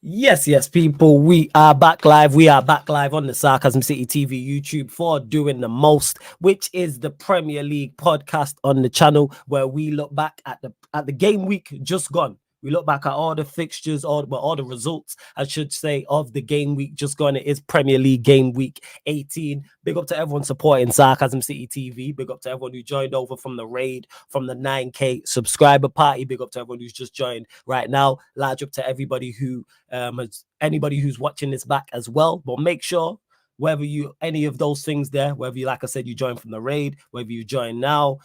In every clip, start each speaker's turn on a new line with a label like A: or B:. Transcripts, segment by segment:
A: Yes, people. We are back live. We are back live on the Sarcasm City TV YouTube for Doing the Most, which is the Premier League podcast on the channel where we look back at the game week just gone. We look back at all the fixtures, all the results, I should say, of the game week just gone. It is Premier League game week 18. Big up to everyone supporting Sarcasm City TV. Big up to everyone who joined over from the raid, from the 9K subscriber party. Big up to everyone who's just joined right now. Large up to everybody who anybody who's watching this back as well. But make sure whether you any of those things there, whether you, like I said, you join from the raid, whether you join now,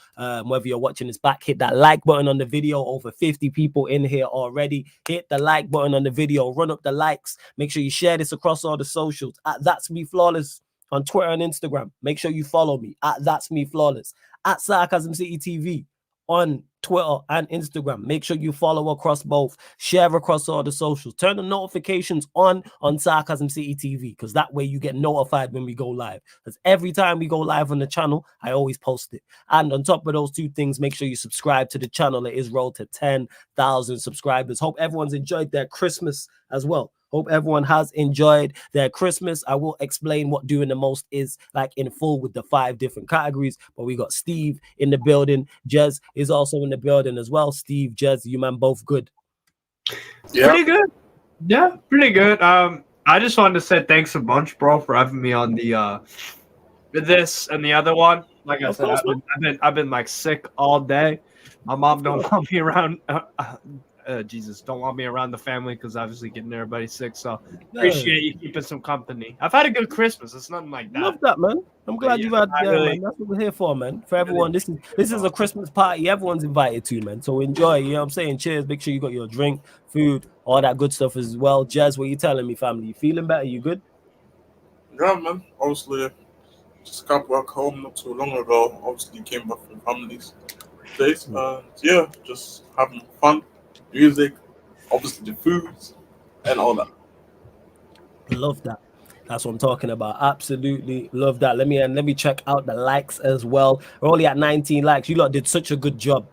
A: whether you're watching this back, hit that like button on the video. Over 50 people in here already. Hit the like button on the video, run up the likes. Make sure you share this across all the socials at That's Me Flawless on Twitter and Instagram. Make sure you follow me at That's Me Flawless, at Sarcasm City TV on Twitter and Instagram. Make sure you follow across both, share across all the socials, turn the notifications on Sarcasm City TV, because that way you get notified when we go live. Because every time we go live on the channel, I always post it. And on top of those two things, make sure you subscribe to the channel. It is rolled to 10,000 subscribers. Hope everyone's enjoyed their Christmas as well. Hope everyone has enjoyed their Christmas. I will explain what Doing the Most is like in full with the 5 different categories. But we got Steve in the building. Jez is also in the building as well. Steve, Jez, you man both good?
B: Yeah. Pretty good. Yeah, pretty good. I just wanted to say thanks a bunch, bro, for having me on the this and the other one. Like I said, I've been like sick all day. My mom don't want me around. Jesus, don't want me around the family because obviously getting everybody sick. So appreciate you keeping some company. I've had a good Christmas. It's nothing like that.
A: Love that, man. I'm glad you've had man. That's what we're here for, man. For everyone, this is a Christmas party. Everyone's invited to, man. So enjoy. You know what I'm saying? Cheers. Make sure you got your drink, food, all that good stuff as well. Jazz, what you telling me, family? You feeling better? You good?
C: Yeah, man. Obviously, just got back home not too long ago. Obviously, came back from families days. Yeah, just having fun. Music, obviously the foods, and all that.
A: Love that. That's what I'm talking about. Absolutely love that. Let me check out the likes as well. We're only at 19 likes. You lot did such a good job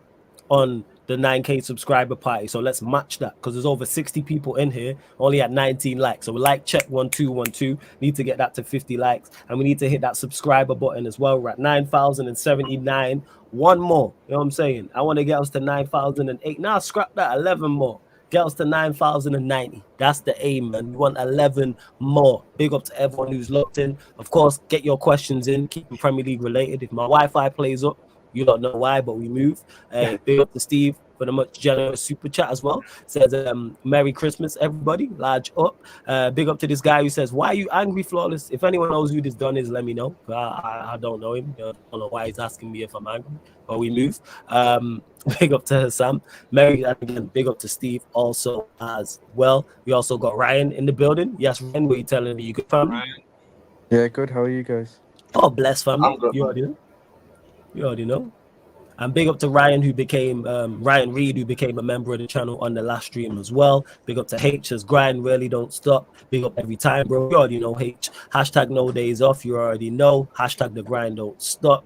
A: on the 9K subscriber party. So let's match that because there's over 60 people in here, only at 19 likes. So like check 1212. Need to get that to 50 likes, and we need to hit that subscriber button as well. We're at 9,079. One more. You know what I'm saying? I want to get us to 9,008. Now scrap that. 11 more. Get us to 9,090. That's the aim, man. We want 11 more. Big up to everyone who's locked in. Of course, get your questions in. Keep them Premier League related. If my Wi-Fi plays up, you don't know why, but we move. Big up to Steve for the much generous super chat as well. Says, Merry Christmas, everybody. Large up. Big up to this guy who says, why are you angry, Flawless? If anyone knows who this done is, let me know. I don't know him. I don't know why he's asking me if I'm angry, but we move. Big up to Sam. Mary, again, big up to Steve also as well. We also got Ryan in the building. Yes, Ryan, what are you telling me? You good, fam?
D: Yeah, good. How are you guys?
A: Oh, bless, fam.
C: Good,
A: you already know. And big up to Ryan, who became Ryan Reed, who became a member of the channel on the last stream as well. Big up to H, as grind really don't stop. Big up every time, bro. You already know H. Hashtag no days off. You already know. Hashtag the grind don't stop.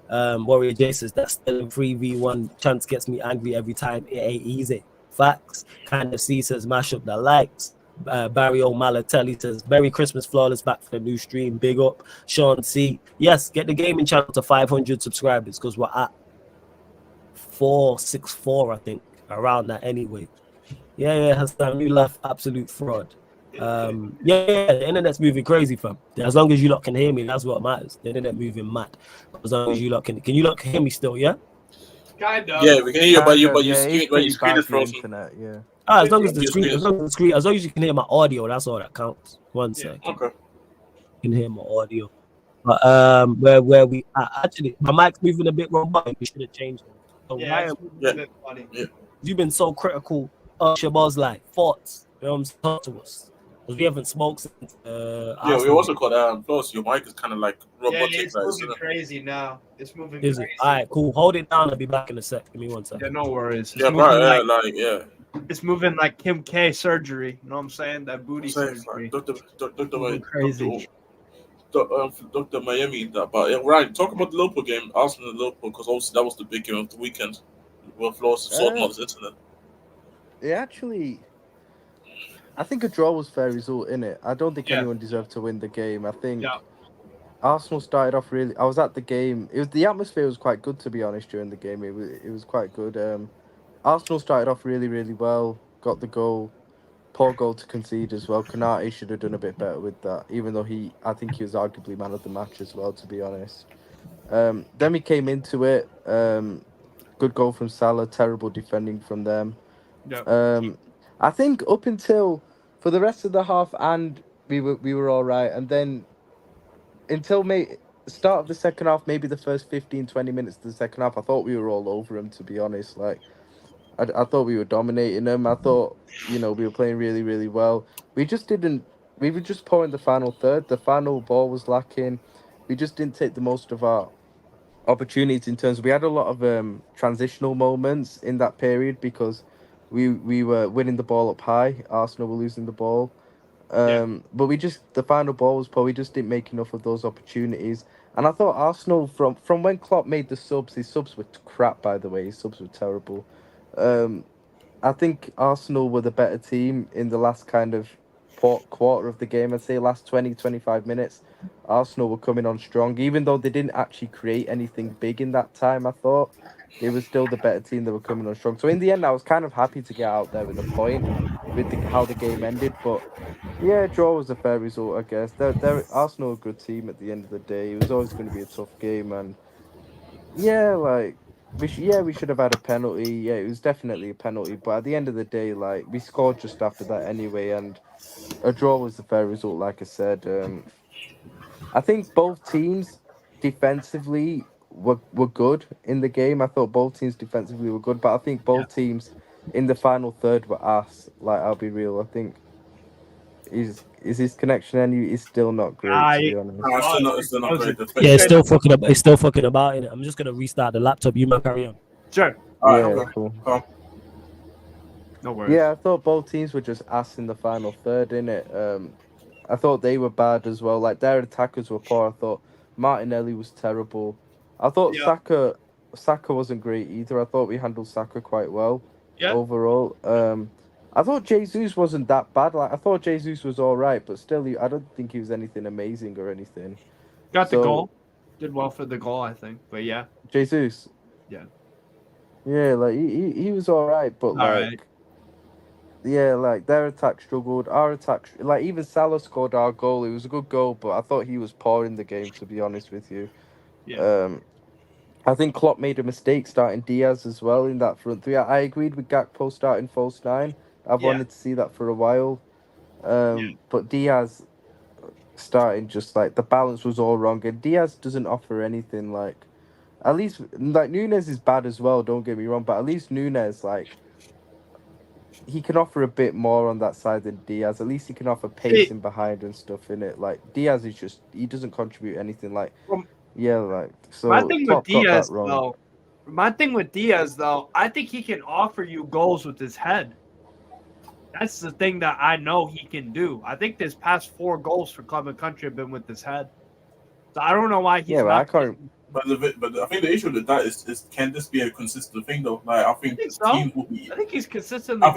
A: Warrior J says that still in 3v1 chance gets me angry every time. It ain't easy. Facts. Kind of C says mash up the likes. Barry O'Malatelli says Merry Christmas, Flawless, back for the new stream. Big up. Sean C. Yes, get the gaming channel to 500 subscribers because we're at 464, I think, around that anyway. Yeah, Hassan, you laugh, absolute fraud. Yeah, the internet's moving crazy, fam. As long as you lot can hear me, that's what matters. The internet moving mad. As long as you lot can you lot hear me still? Yeah.
B: Kind of.
C: Yeah, we can hear you, but your
D: screen
C: is frozen.
D: Internet, yeah.
A: As long as the screen, as long as you can hear my audio, that's all that counts. One second.
C: Okay.
A: You can hear my audio. But where we actually, my mic's moving a bit robotic. We should have changed it. So
B: Yeah,
A: Ryan, you've been so critical of Shabazz like thoughts. You know what I'm saying? Talk to us. Because we haven't smoked since
C: yeah, we also got plus your mic is kind of like robotic.
B: Yeah, it's moving crazy now. It's moving
A: crazy. All right, cool. Hold it down. I'll be back in a sec. Give me 1 second.
B: Yeah, no worries.
C: Yeah, right. Yeah.
B: It's moving like Kim K surgery. You know what I'm saying? That booty surgery.
C: Dr.
B: Crazy.
C: Dr. Miami, but right. Talk about the Liverpool game, Arsenal and Liverpool, because obviously that was the big game of the weekend. Where Flawless sorting out his internet.
D: It actually, I think a draw was fair result in it. I don't think
B: Yeah.
D: anyone deserved to win the game. I think
B: Yeah.
D: Arsenal started off really. I was at the game. It was the atmosphere was quite good, to be honest, during the game. It was quite good. Arsenal started off really well. Got the goal. Poor goal to concede as well. Konate should have done a bit better with that, even though I think he was arguably man of the match as well, to be honest. Then we came into it. Good goal from Salah. Terrible defending from them.
B: Yeah.
D: I think up until for the rest of the half, and we were all right, and then until start of the second half, maybe the first 15, 20 minutes of the second half, I thought we were all over them, to be honest. Like, I thought we were dominating them. I thought, we were playing really well. We just didn't. We were just poor in the final third. The final ball was lacking. We just didn't take the most of our opportunities in terms. We had a lot of transitional moments in that period because we were winning the ball up high. Arsenal were losing the ball. But the final ball was poor. We just didn't make enough of those opportunities. And I thought Arsenal from when Klopp made the subs, his subs were crap, by the way. His subs were terrible. I think Arsenal were the better team in the last kind of quarter of the game. I'd say last 20, 25 minutes. Arsenal were coming on strong, even though they didn't actually create anything big in that time. I thought they were still the better team that were coming on strong. So in the end, I was kind of happy to get out there with a point with how the game ended. But yeah, draw was a fair result, I guess. They're Arsenal a good team at the end of the day. It was always going to be a tough game, and yeah, like we should have had a penalty. Yeah, it was definitely a penalty. But at the end of the day, like we scored just after that anyway, and a draw was the fair result. Like I said, I think both teams defensively were good in the game. I thought both teams defensively were good, but I think both teams in the final third were ass. Like I'll be real, I think is his connection any is still not great, to be honest.
C: It's still not great.
A: Yeah, it's still fucking up. It's still fucking about in it. I'm just gonna restart the laptop. You might carry on.
B: Sure.
C: All right,
D: Yeah,
C: okay.
D: cool.
B: No worries.
D: Yeah, I thought both teams were just ass in the final third, innit? I thought they were bad as well. Like their attackers were poor. I thought Martinelli was terrible. I thought Saka wasn't great either. I thought we handled Saka quite well overall. I thought Jesus wasn't that bad. Like I thought Jesus was all right, but still, I don't think he was anything amazing or anything.
B: Got the goal. Did well for the goal, I think. But yeah.
D: Jesus.
B: Yeah.
D: Yeah, like he was all right, but yeah, like their attack struggled. Our attack, like even Salah scored our goal. It was a good goal, but I thought he was poor in the game, to be honest with you.
B: Yeah.
D: I think Klopp made a mistake starting Diaz as well in that front three. I agreed with Gakpo starting false nine. I've wanted to see that for a while. But Diaz starting just like the balance was all wrong, and Diaz doesn't offer anything. Like at least like Nunes is bad as well. Don't get me wrong, but at least Nunes like. He can offer a bit more on that side than Diaz. At least he can offer pacing behind and stuff in it. Like Diaz is just he doesn't contribute anything. Like so.
B: My thing with Diaz
D: though,
B: I think he can offer you goals with his head. That's the thing that I know he can do. I think his past 4 goals for club and country have been with his head. So I don't know why he's
D: I can't.
C: But I think the issue with that is can this be a consistent thing though? Like I think teams will be.
B: I think he's consistent.
C: I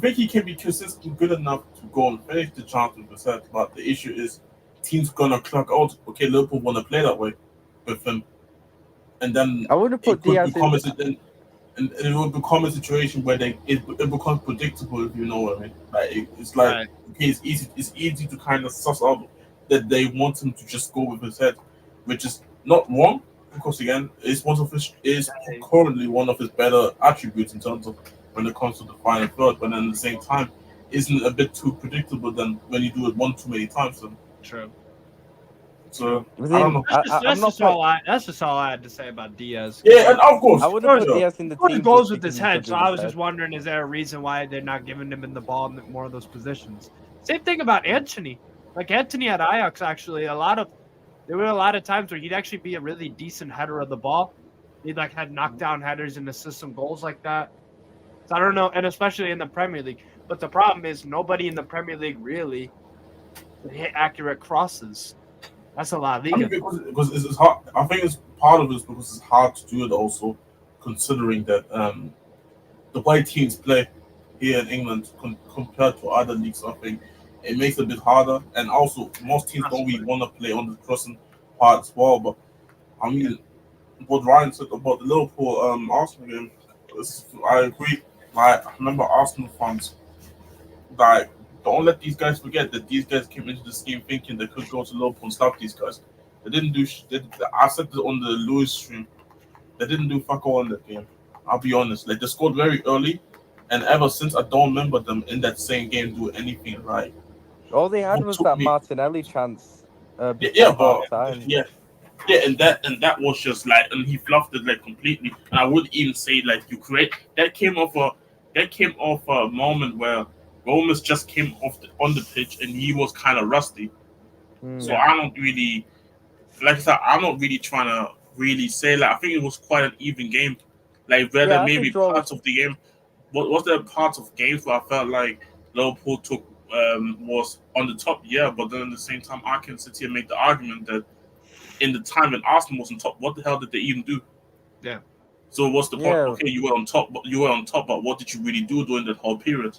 C: think he can be consistent good enough to go and finish the chance with his head. But the issue is teams gonna clock out. Okay, Liverpool want to play that way with him, and then
D: I wouldn't put Diaz in.
C: And it will become a situation where it becomes predictable, if you know what I mean. Like it's like okay, it's easy to kind of suss out that they want him to just go with his head, which is not wrong because again, it's currently one of his better attributes in terms of when it comes to the final third. But then at the same time, isn't a bit too predictable than when you do it one too many times.
B: True.
C: So
D: I
C: don't know.
B: That's just all I had to say about Diaz.
C: Yeah, and of course,
D: I wouldn't put Diaz in the team.
B: He goes with his head, so I was just wondering, is there a reason why they're not giving him in the ball in more of those positions? Same thing about Antony. Like Antony at Ajax, actually, there were a lot of times where he'd actually be a really decent header of the ball. He'd like had knockdown headers and assist some goals like that. So I don't know, and especially in the Premier League. But the problem is nobody in the Premier League really hit accurate crosses. That's a lot of league.
C: Because it's hard. I think it's part of it because it's hard to do it also, considering that the way teams play, here in England compared to other leagues. I think it makes it a bit harder, and also most teams don't really want to play on the crossing part as well. But I mean, what Ryan said about the Liverpool Arsenal game, I agree. I remember Arsenal fans like don't let these guys forget that these guys came into this game thinking they could go to Liverpool and stop these guys. They didn't do. I said this on the Lewis stream. They didn't do fuck all in that game. I'll be honest. Like they scored very early, and ever since I don't remember them in that same game do anything right.
D: All they had
C: What
D: was
C: took
D: that
C: me-
D: Martinelli chance.
C: Yeah,
D: before
C: but
D: half-time.
C: yeah, and that was just like, and he fluffed it like completely. And I would even say like you create that came off a moment where Gomez just came on the pitch and he was kind of rusty. So I don't really, like I said, I'm not really trying to really say like I think it was quite an even game. Like whether
D: Yeah, I
C: maybe
D: think draw
C: parts of the game, what was there parts of games where I felt like Liverpool took was on the top, yeah, but then at the same time I can sit here and make the argument that in the time when Arsenal was on top, what the hell did they even do?
B: Yeah.
C: So what's the point?
D: Yeah.
C: Okay, you were on top, but what did you really do during that whole period?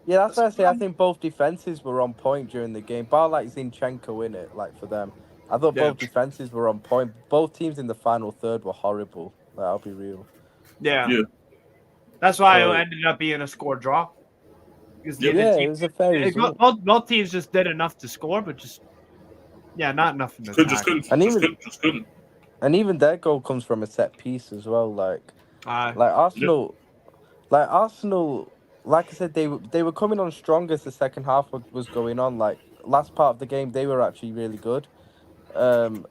D: Yeah, that's why I say I think both defenses were on point during the game. Bar like Zinchenko in it, like for them. I thought
C: Yeah.
D: both defenses were on point. Both teams in the final third were horrible. Like, I'll be real.
B: Yeah.
C: Yeah.
B: That's why it ended up being a score draw. Because
C: Yeah.
D: Yeah, it was a fair result.
B: both teams just did enough to score, but just not enough in the
C: Just couldn't.
D: And
C: Just
D: even-
C: couldn't.
D: And even their goal comes from a set piece as well. Like
B: attack.
D: Arsenal, like I said, they were coming on strong as the second half was going on. Like last part of the game, they were actually really good. And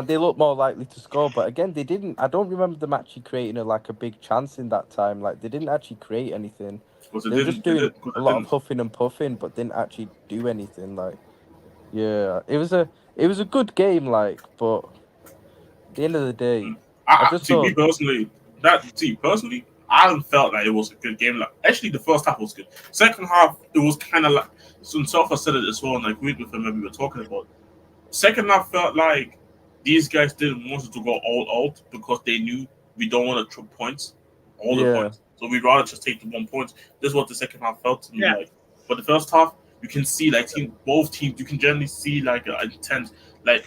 D: they looked more likely to score, but again, they didn't. I don't remember them actually creating a big chance in that time. Like they didn't actually create anything.
C: Because
D: They were just doing a lot of huffing and puffing, but didn't actually do anything. Like, yeah, it was a good game. Like, but at the end of the day, I just
C: me
D: thought
C: personally, I felt like it was a good game. Like actually, the first half was good. Second half, it was kind of like Sofa said it as well, and I agreed with him when we were talking about. Second half felt like these guys didn't want to go all out because they knew we don't want to trip points, all the points. So we'd rather just take the 1 point. This is what the second half felt to me like. But the first half, you can see like both teams, you can generally see like an intent. Like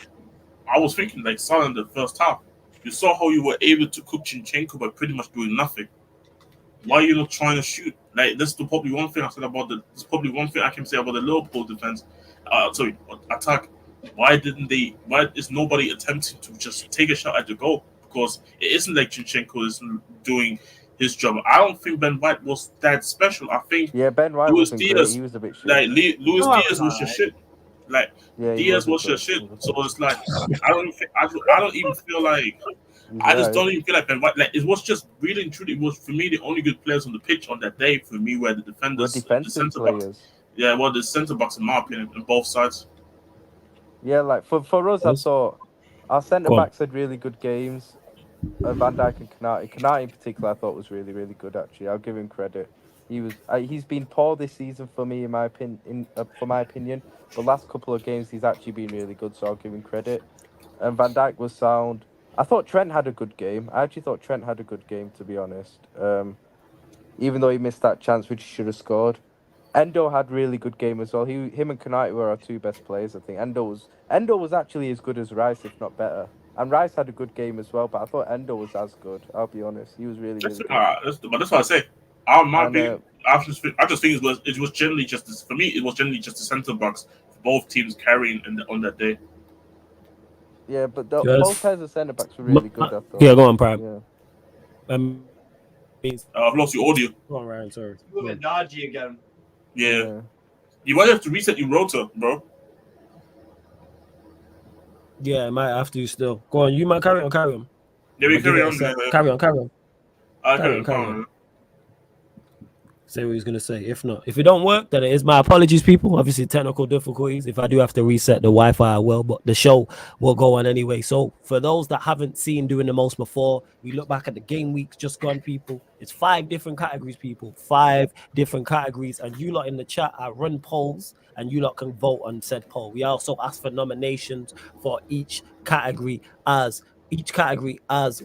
C: I was thinking like Salah in the first half, you saw how you were able to cook Zinchenko by pretty much doing nothing. Why are you not trying to shoot? Like this is probably one thing I said about this. Probably one thing I can say about the Liverpool defense. Attack. Why is nobody attempting to just take a shot at the goal? Because it isn't like Zinchenko is doing his job. I don't think Ben White was that special. I think
D: Ben White
C: Luis
D: wasn't
C: Diaz,
D: great. He was a bit shit.
C: like Luis Diaz was just shit. Like
D: Yeah, he
C: Diaz
D: wasn't
C: was
D: great.
C: just shit. So it's like I don't even feel like I just don't even feel like Ben White. Like it was just really and truly, it was for me the only good players on the pitch on that day. For me, were the defenders, the
D: defensive
C: centre backs.
D: players.
C: Yeah, well, the centre backs in my opinion, on both sides.
D: Yeah, like for us, I
A: Yes.
D: thought our centre
A: Go on.
D: backs had really good games. Van Dijk and Konate. Konate in particular, I thought was really, really good. Actually, I'll give him credit. He's been poor this season for me, in my opinion. But last couple of games, he's actually been really good. So I'll give him credit. And Van Dijk was sound. I thought Trent had a good game. I actually thought Trent had a good game, to be honest. Even though he missed that chance, which he should have scored. Endo had really good game as well. Him and Konate were our two best players, I think. Endo was actually as good as Rice, if not better. And Rice had a good game as well, but I thought Endo was as good. I'll be honest, he was really good.
C: But that's what I say. I just think it was generally just for me. It was generally just the centre backs for both teams carrying on that day.
D: Yeah, but
A: Yes.
D: both pairs of centre backs were really good. I thought.
A: Yeah, go on, Prime.
D: Yeah.
C: I've lost your audio.
A: Go on, Ryan. Sorry.
B: Moving dodgy again.
C: Yeah. You might have to reset your rotor, bro.
A: Yeah, I might have to still. Go on, you might carry on.
C: Yeah, we
A: I'll give
C: carry
A: it a
C: on.
A: sec.
C: Yeah.
A: Carry on.
C: Carry
A: Carry
C: on.
A: on. Say what he's gonna say. If not, if it don't work, then it is my apologies, people. Obviously, technical difficulties. If I do have to reset the Wi-Fi, I will. But the show will go on anyway. So for those that haven't seen Doing the Most before, we look back at the game weeks just gone, people. It's 5 different categories, people. 5 different categories, and you lot in the chat, I run polls, and you lot can vote on said poll. We also ask for nominations for each category as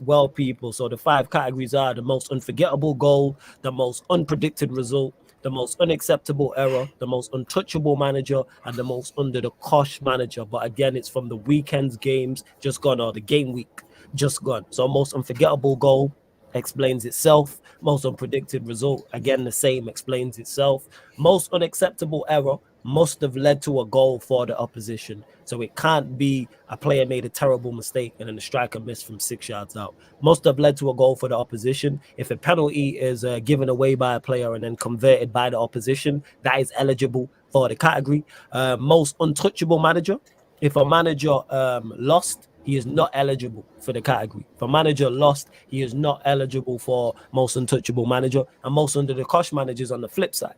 A: well, people. So the 5 categories are the most unforgettable goal, the most unpredicted result, the most unacceptable error, the most untouchable manager, and the most under-the-cosh manager. But again, it's from the weekend's games just gone, or the game week just gone. So most unforgettable goal explains itself. Most unpredicted result, again, the same, explains itself. Most unacceptable error must have led to a goal for the opposition. So it can't be a player made a terrible mistake and then the striker missed from 6 yards out. Must have led to a goal for the opposition. If a penalty is given away by a player and then converted by the opposition, that is eligible for the category. Most untouchable manager. If a manager lost, he is not eligible for the category. If a manager lost, he is not eligible for most untouchable manager. And most under-the-cosh managers on the flip side.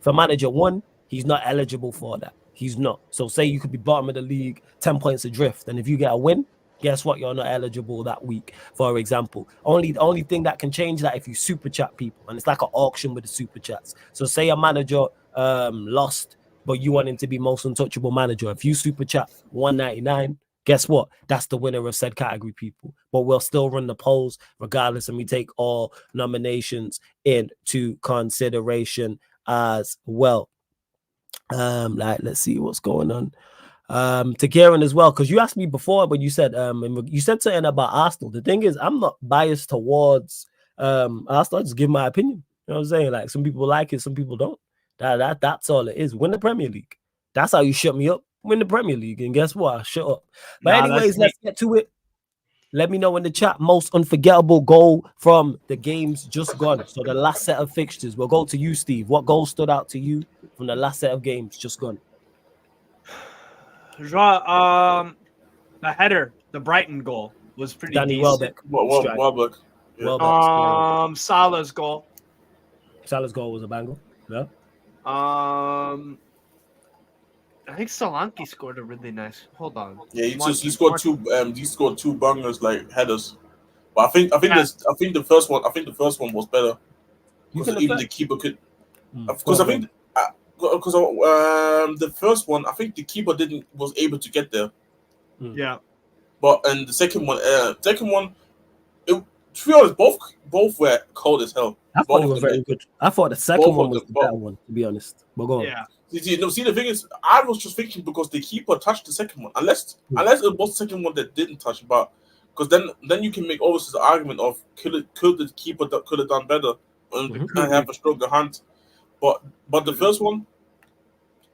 A: If a manager won, he's not eligible for that. He's not. So say you could be bottom of the league, 10 points adrift. And if you get a win, guess what? You're not eligible that week, for example. The only thing that can change that if you super chat people. And it's like an auction with the super chats. So say a manager lost, but you want him to be most untouchable manager. If you super chat 199, guess what? That's the winner of said category, people. But we'll still run the polls regardless, and we take all nominations into consideration as well. Let's see what's going on. To Kieran as well, because you asked me before when you said something about Arsenal. The thing is, I'm not biased towards Arsenal. I just give my opinion. You know what I'm saying? Like, some people like it, some people don't. That's all it is. Win the Premier League. That's how you shut me up. Win the Premier League, and guess what? I shut up. But anyways, let's get to it. Let me know in the chat most unforgettable goal from the games just gone. So the last set of fixtures. We'll go to you, Steve. What goal stood out to you from the last set of games just gone?
B: The header, the Brighton goal was pretty
A: Danny
B: decent.
C: Welbeck. Yeah.
A: Welbeck.
B: Salah's goal.
A: Salah's goal was a banger. Yeah.
B: I think Solanke scored a really nice. Hold on.
C: Yeah, he scored two. He scored two bangers, like headers. But I think the first one was better because even the keeper could. Because I think the first one, I think the keeper was able to get there.
B: Yeah.
C: But and the second one, to be honest, both were cold as hell.
A: I thought they were very good. I thought the second one was the better one, to be honest. But go on.
B: Yeah.
C: See, the thing is, I was just thinking because the keeper touched the second one, unless it was the second one that didn't touch, but because then you can make always the argument of could the keeper could have done better and have a stronger hand, but the first one,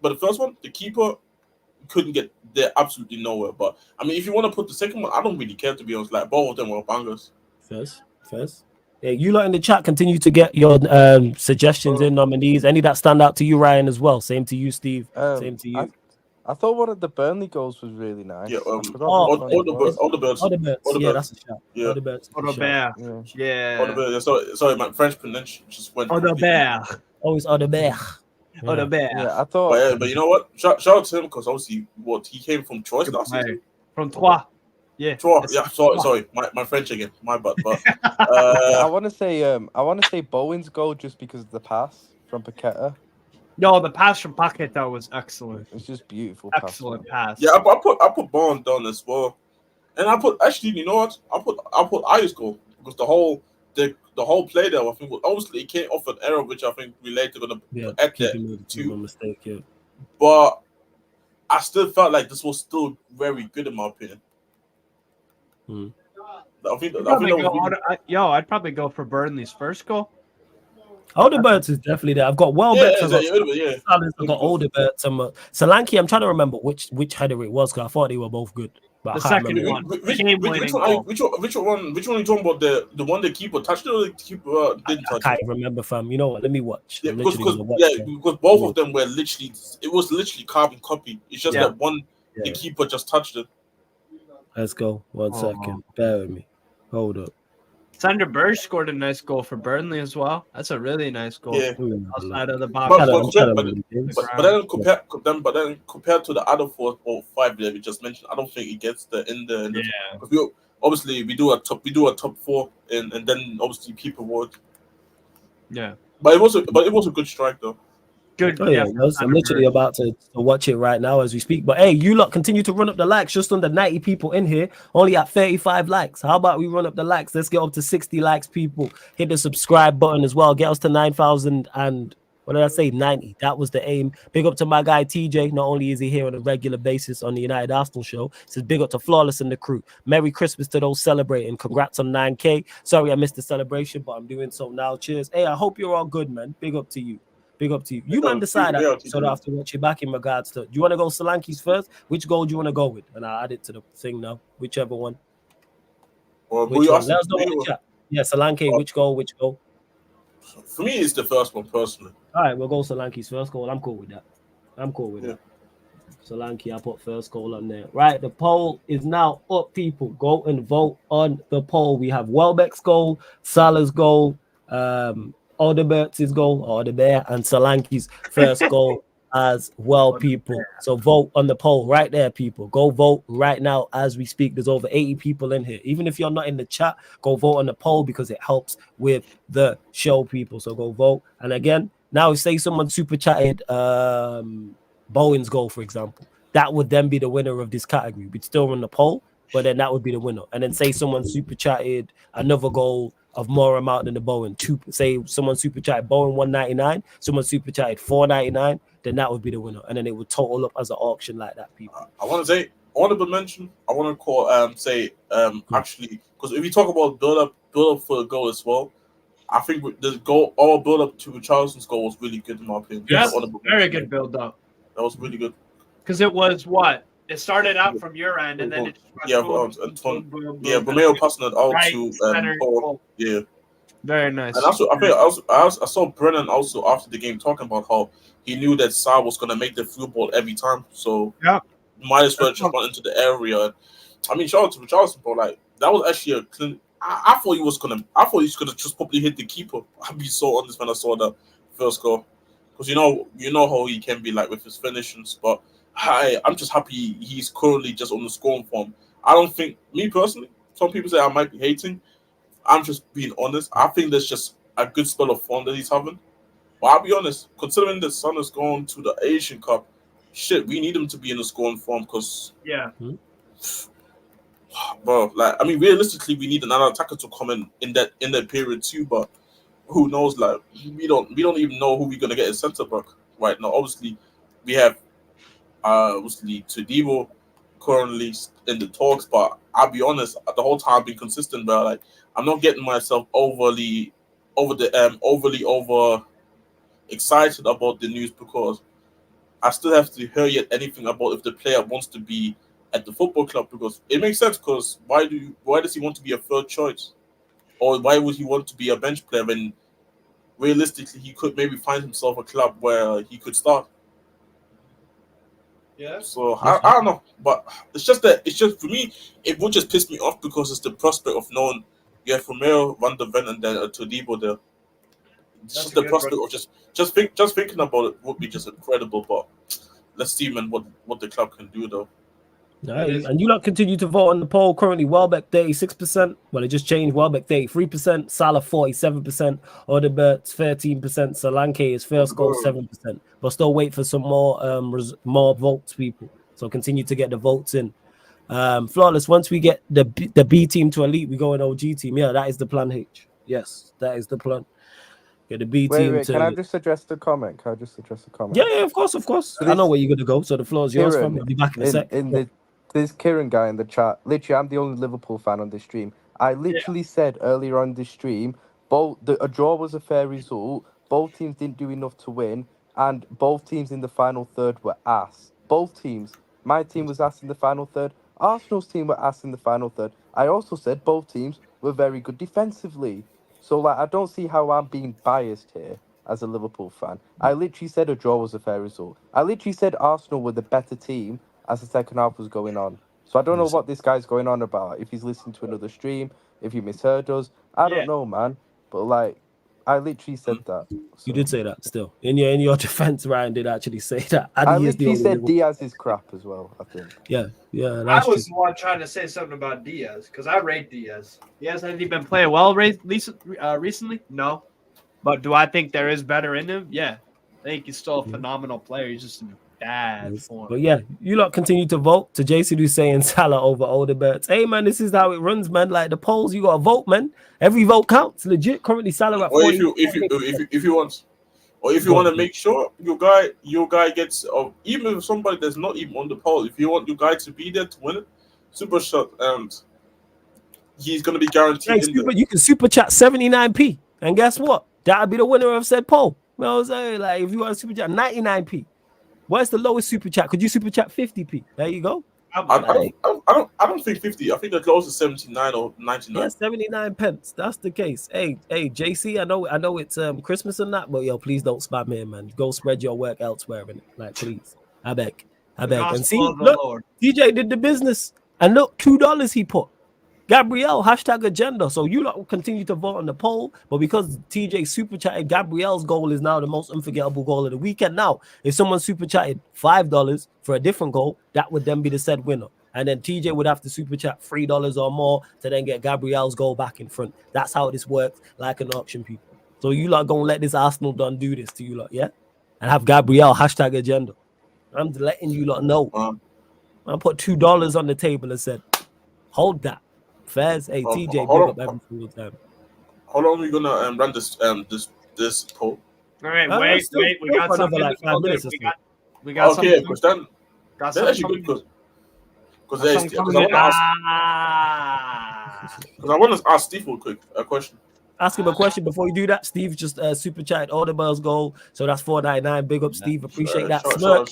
C: the keeper couldn't get there absolutely nowhere. But I mean, if you want to put the second one, I don't really care, to be honest. Like, both of them were bangers.
A: First. Yeah, you lot in the chat continue to get your suggestions in, nominees. Any that stand out to you, Ryan, as well. Same to you, Steve. Same to you.
D: I thought one of the Burnley goals was really nice.
C: Yeah, all the birds.
A: Yeah, that's a shot.
C: Yeah.
A: All the birds.
B: Yeah.
C: Sorry, my French pronunciation just went.
A: Always Odebert.
D: Yeah, I thought.
C: But you know what? Shout out to him because obviously he came from Troyes last season.
B: From Troyes. Yeah.
C: Troyes. Yeah. Sorry, my French again. My bad. But
D: I want to say Bowen's goal just because of the pass from Paqueta.
B: No, the pass from Paqueta was excellent.
D: It's just beautiful.
B: Excellent pass.
C: Yeah, I put Bowen down as well, and I put you know what? I put Ayers goal because the whole play there, I think, obviously it came off an error which I think we later gonna add that to
A: mistake. Yeah.
C: But I still felt like this was still very good in my opinion.
B: I'd probably go for Burnley's first goal.
A: Alderberts is definitely there. I've got Welbeck. I've got Alderberts. Solanke. I'm trying to remember which header it was because I thought they were both good. But
B: the second one.
C: Which one are you talking about? The one the keeper touched it or the keeper didn't touch it?
A: I can't remember, fam. You know what? Let me watch.
C: Yeah, because both of them were literally. It was literally carbon copy. It's just that one the keeper just touched it.
A: Let's go. 1 second. Bear with me. Hold up.
B: Sander Berge scored a nice goal for Burnley as well. That's a really nice goal.
C: Yeah.
B: Outside of the box.
C: But then compared to the other 4 or 5 that we just mentioned, I don't think it gets in the obviously we do a top 4 and then obviously people would.
B: Yeah.
C: But it was a good strike though.
B: Good.
A: I'm literally about to watch it right now as we speak. But hey, you lot continue to run up the likes. Just under 90 people in here, only at 35 likes. How about we run up the likes? Let's get up to 60 likes, people. Hit the subscribe button as well. Get us to 9,000 and What did I say? 90. That was the aim. Big up to my guy TJ. Not only is he here on a regular basis on the United Arsenal show, says big up to Flawless and the crew. Merry Christmas to those celebrating. Congrats on 9K. Sorry I missed the celebration, but I'm doing so now. Cheers. Hey, I hope you're all good, man. Big up to you. Big up to you. You man decide that, so I have to watch you back in regards to. Do you want to go Solanke's first? Which goal do you want to go with? And I'll add it to the thing now. Whichever one. Which one? Let us know in the chat. Yeah, Solanke, which goal?
C: For me, it's the first one, personally.
A: All right, we'll go Solanke's first goal. I'm cool with that. That. Solanke, I put first goal on there. Right, the poll is now up, people. Go and vote on the poll. We have Welbeck's goal, Salah's goal, Odebert's goal, and Solanke's first goal as well, people. So vote on the poll right there, people. Go vote right now as we speak. There's over 80 people in here. Even if you're not in the chat, go vote on the poll because it helps with the show, people. So go vote. And again, now say someone super chatted Bowen's goal, for example. That would then be the winner of this category. We'd still run the poll, but then that would be the winner. And then say someone super chatted another goal of more amount than the Bowen. Say someone super chatted Bowen 199, someone super chatted 499, then that would be the winner. And then it would total up as an auction like that, people.
C: I want to say honorable mention. I want to call actually, because if you talk about build up for a goal as well, I think the goal, our build up to Richarlison's goal was really good in my opinion.
B: Yes, very good build up.
C: That was really good.
B: Because it was what? It started out from your end, and then it just
C: Romeo passing it out to Paul. Yeah,
B: very nice.
C: And also, I saw Brennan also after the game talking about how he knew that Sa was gonna make the through ball every time, so might as well just run into the area. I mean, shout out to Richarlison, bro. Like that was actually a clean. I thought he was gonna just probably hit the keeper. I'd be so honest when I saw that first goal, because you know how he can be like with his finishings, but. I'm just happy he's currently just on the scoring form. I don't think, me personally, some people say I might be hating. I'm just being honest. I think there's just a good spell of form that he's having. But I'll be honest, considering the Sun is going to the Asian Cup, we need him to be in the scoring form because, bro, like I mean, realistically, we need another attacker to come in that period too. But who knows? Like we don't even know who we're gonna get as centre back right now. Obviously, we have. Obviously Todibo currently in the talks, but I'll be honest, the whole time I've been consistent, but like I'm not getting myself overly excited about the news because I still have to hear yet anything about if the player wants to be at the football club, because it makes sense, because why does he want to be a third choice? Or why would he want to be a bench player when realistically he could maybe find himself a club where he could start?
B: Yeah.
C: So I don't know, but it's just for me, it would just piss me off because it's the prospect of knowing you have Romero, Van der Ven, and then Todibo there. It's just the prospect of just thinking about it would be just incredible. But let's see, man, what the club can do though.
A: Nice. And you lot continue to vote on the poll. Currently, Welbeck 36%. Well, it just changed. Welbeck 33%. Salah 47%. Odebert's 13%. Solanke is first goal 7%. But still wait for some more votes, people. So continue to get the votes in. Flawless. Once we get the B team to elite, we go in OG team. Yeah, that is the plan. H. Yes, that is the plan. Get the B team.
D: Wait, can I just address the comment?
A: Yeah, of course. So I know where you're gonna go. So the floor is yours. I'll be back in a sec.
D: There's Kieran guy in the chat. Literally, I'm the only Liverpool fan on this stream. I literally said earlier on this stream, a draw was a fair result. Both teams didn't do enough to win, and both teams in the final third were ass. Both teams. My team was ass in the final third. Arsenal's team were ass in the final third. I also said both teams were very good defensively. So, I don't see how I'm being biased here as a Liverpool fan. I literally said a draw was a fair result. I literally said Arsenal were the better team as the second half was going on. So I don't know what this guy's going on about. If he's listening to another stream, if he misheard us, I don't know, man. But I literally said that. So.
A: You did say that still. In your defense, Ryan did actually say that.
D: I literally said Diaz is crap as well, I think.
A: Yeah.
B: I was the one trying to say something about Diaz because I rate Diaz. Diaz hasn't even been playing well recently? No. But do I think there is better in him? Yeah. I think he's still a phenomenal player. He's just bad form.
A: But yeah, you lot continue to vote. To Jason who's saying Salah over Odeberts. Hey man, this is how it runs, man. Like the polls, you gotta vote, man. Every vote counts. Legit. Currently Salah at 40.
C: If you want, Or if you want to make sure your guy gets, even if somebody that's not even on the poll, if you want your guy to be there to win it, super shot, and he's gonna be guaranteed in there.
A: You can super chat 79p, and guess what? That'll be the winner of said poll. You know what I'm saying? Like, if you want to super chat 99p, what's the lowest super chat? Could you super chat 50p? There you go.
C: I don't think 50. I think the closest is 79 or 99.
A: Yeah, 79 pence. That's the case. Hey, JC, I know it's Christmas and that, but yo, please don't spam me, man. Go spread your work elsewhere, innit? Like, please. I beg. And see, look, DJ did the business. And look, $2 he put. Gabrielle, #agenda. So you lot will continue to vote on the poll, but because TJ super chatted, Gabrielle's goal is now the most unforgettable goal of the weekend. Now, if someone super chatted $5 for a different goal, that would then be the said winner. And then TJ would have to super chat $3 or more to then get Gabrielle's goal back in front. That's how this works, like an auction, people. So you lot gonna let this Arsenal done do this to you lot, yeah? And have Gabrielle #agenda. I'm letting you lot know. I put $2 on the table and said, hold that. Fairs, hey, TJ, big up every single time.
C: How long are we gonna run this poll?
B: All right, wait. We got something like 5 minutes. We got something.
C: Okay, because then that's actually good. Because I want to ask Steve a question.
A: Ask him a question before you do that. Steve just super chatted all the bells goal, so that's $4.99. Big up, Steve. Appreciate that. Smirk.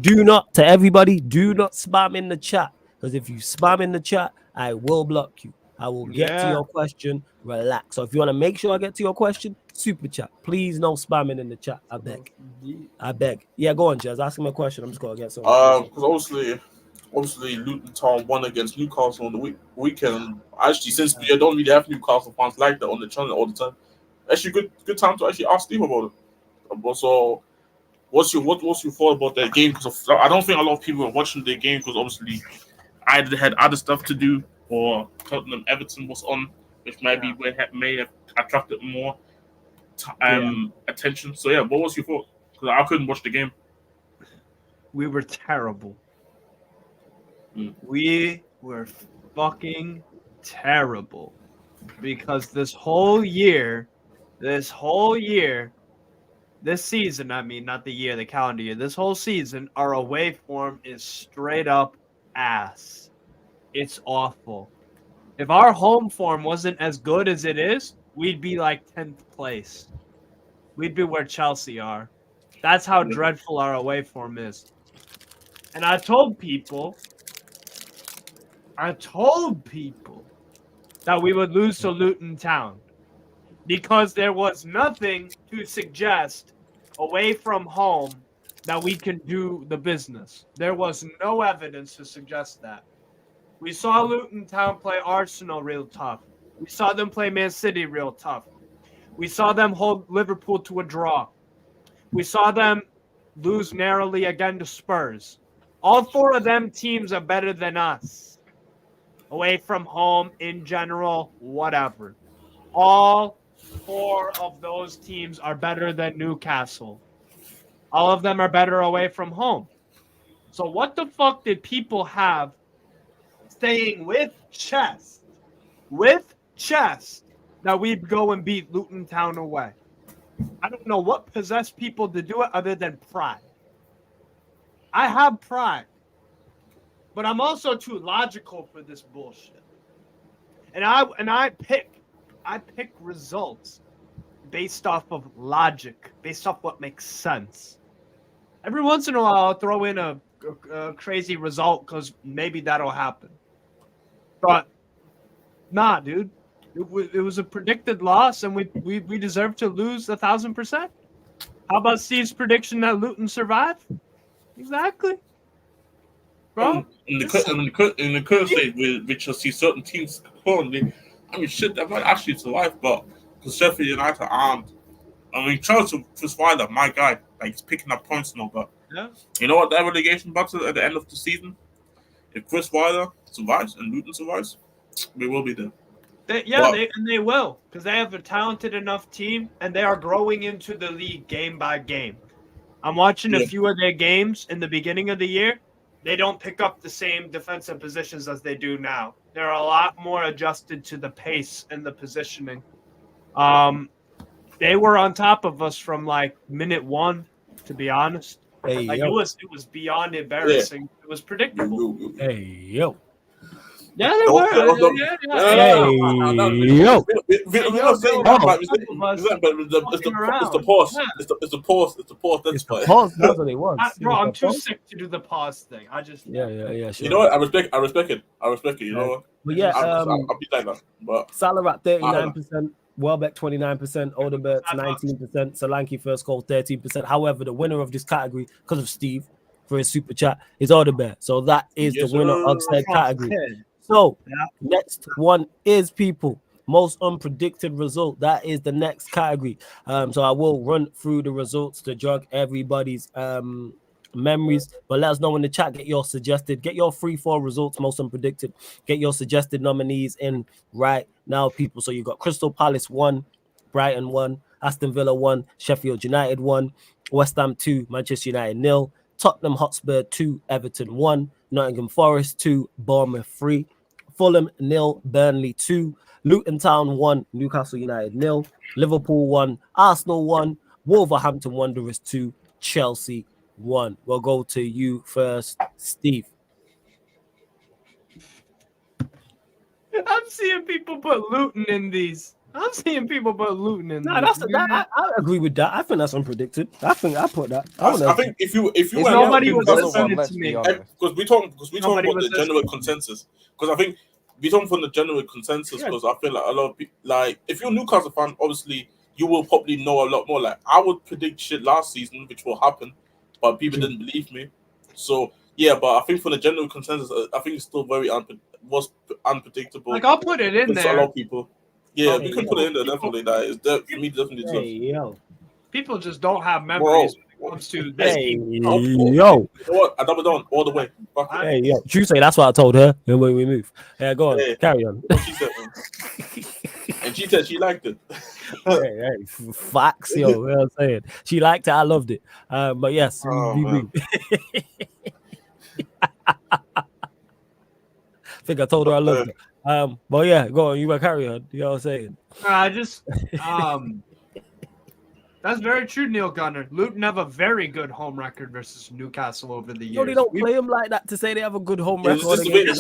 A: Do not spam in the chat, because if you spam in the chat, I will block you. I will get to your question. Relax. So if you want to make sure I get to your question, super chat. Please no spamming in the chat. I beg. Yeah, go on, Jazz. Ask him a question. I'm just gonna get some.
C: Because obviously Luton Town won against Newcastle on the weekend. Actually, since we don't really have Newcastle fans like that on the channel all the time, actually good time to actually ask Steve about it. So, what's your thought about that game? Because I don't think a lot of people are watching the game because obviously either had other stuff to do or Tottenham Everton was on, which may have attracted more attention. So yeah, what was your thought? Because I couldn't watch the game.
B: We were terrible. We were fucking terrible because this season, I mean, not the year, the calendar year, this whole season, our away form is straight up ass. It's awful. If our home form wasn't as good as it is, we'd be like 10th place. We'd be where Chelsea are. That's how dreadful our away form is. And I told people that we would lose to Luton Town because there was nothing to suggest away from home that we can do the business. There was no evidence to suggest that. We saw Luton Town play Arsenal real tough. We saw them play Man City real tough. We saw them hold Liverpool to a draw. We saw them lose narrowly again to Spurs. All four of them teams are better than us. Away from home, in general, whatever. All four of those teams are better than Newcastle. All of them are better away from home. So what the fuck did people have saying with chest that we'd go and beat Luton Town away? I don't know what possessed people to do it other than pride. I have pride, but I'm also too logical for this bullshit. And I pick results based off of logic, based off what makes sense. Every once in a while, I'll throw in a crazy result because maybe that'll happen. But nah, dude, it was a predicted loss, and we deserve to lose 1,000%. How about Steve's prediction that Luton survive? Exactly, bro.
C: In the current state, which you'll see certain teams currently, I mean, shit, they might actually survive, but because Sheffield United aren't. I mean, Chris Wilder, my guy, like he's picking up points and all, but you know what? That relegation battle at the end of the season, if Chris Wilder survives and Luton survives, we will be there.
B: They will, because they have a talented enough team, and they are growing into the league game by game. I'm watching a few of their games in the beginning of the year. They don't pick up the same defensive positions as they do now. They're a lot more adjusted to the pace and the positioning. they were on top of us from like minute one. To be honest,
A: Hey,
B: like
A: yo.
B: it was beyond embarrassing. It was predictable.
A: Hey, yo.
B: Yeah, they were. Yeah.
A: Yo.
C: It's the pause. It's the pause. It's the pause. That's
A: It's the
C: why.
A: pause. That's what it was.
B: Bro, I'm too sick to do the pause thing. I just
A: Yeah, sure.
C: You know what? I respect it. You know what?
A: But yeah,
C: I'll be like that. But
A: Salah at 39%, Welbeck 29%, Odegaard 19%, Solanke first goal 13%. However, the winner of this category, because of Steve for his super chat, is Odegaard. So that is the winner of said category. So next one is people. Most unpredicted result. That is the next category. So I will run through the results to jog everybody's memories, but let us know in the chat. Get your 3-4 results, most unpredicted. Get your suggested nominees in right now, people. So you got Crystal Palace 1, Brighton 1, Aston Villa 1, Sheffield United 1, West Ham 2, Manchester United 0, Tottenham Hotspur 2, Everton 1, Nottingham Forest 2, Bournemouth 3, Fulham 0, Burnley 2, Luton Town 1, Newcastle United 0, Liverpool 1, Arsenal 1, Wolverhampton Wanderers 2, Chelsea 1. We'll go to you first, Steve.
B: I'm seeing people put Luton in these. I'm seeing people put Luton in.
A: I agree with that. I think that's unpredicted. I think I put that.
C: I think if you
B: nobody was listening to me,
C: because we talking about the general consensus. Because I think we talking from the general consensus. Because I feel like a lot of people, like if you're a Newcastle fan, obviously you will probably know a lot more. Like I would predict shit last season, which will happen, but people didn't believe me. So yeah, but I think from the general consensus, I think it's still very unpredictable.
B: Like I'll put it in there.
C: A lot of people. Yeah, we can put it in there definitely. That is definitely tough.
A: Yo.
B: People just don't have memories when it comes to this.
A: Yo.
C: You know what? I double down all the way.
A: Hey, yo. True say that's what I told her. And when we move. Yeah, go on. Hey. Carry on.
C: She said, and she said she liked it.
A: hey, facts, yo. You know what I'm saying? She liked it. I loved it. But yes, we move. I think I told her I loved it. But yeah, go on. You want to carry on? You know what I'm saying?
B: I just that's very true, Neil Gunner. Luton have a very good home record versus Newcastle over the years.
A: No, they don't play them like that to say they have a good home record.
B: We played them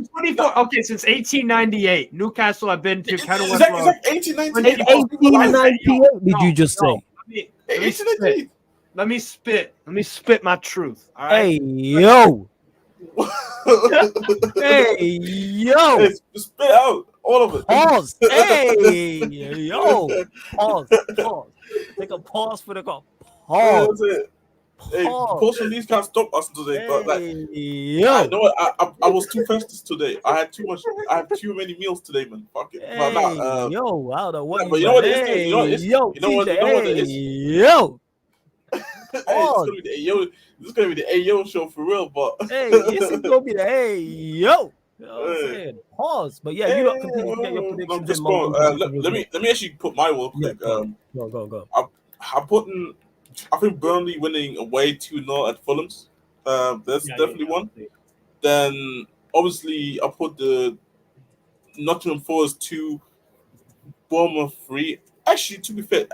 B: 24. Okay, since 1898, Newcastle have been to Kenilworth Road.
A: 1898. Did you just say?
B: Let me spit my truth. All right?
A: Hey yo. Hey yo.
C: Hey, spit out all of it.
A: Pause. Hey yo. Pause. Take a pause for the call. Pause.
C: Hey, pause from these guys stop us today. But like,
A: yo.
C: You know what? I was too festive today. I had too many meals today, man. Fuck it.
A: Hey,
C: but
A: yo, I don't know what.
C: But you know what it is? You know what it is?
A: Yo.
C: This is gonna be the Ayo show for real, but
A: hey, this is gonna be the yo. You know what I'm saying? Pause. But yeah, you don't continue to get your predictions in.
C: Let me actually put my work quick.
A: Go.
C: I think Burnley winning away 2-0 at Fulham's. That's definitely one. Then obviously I put the Nottingham Forest 2, Bournemouth 3. Actually, to be fair,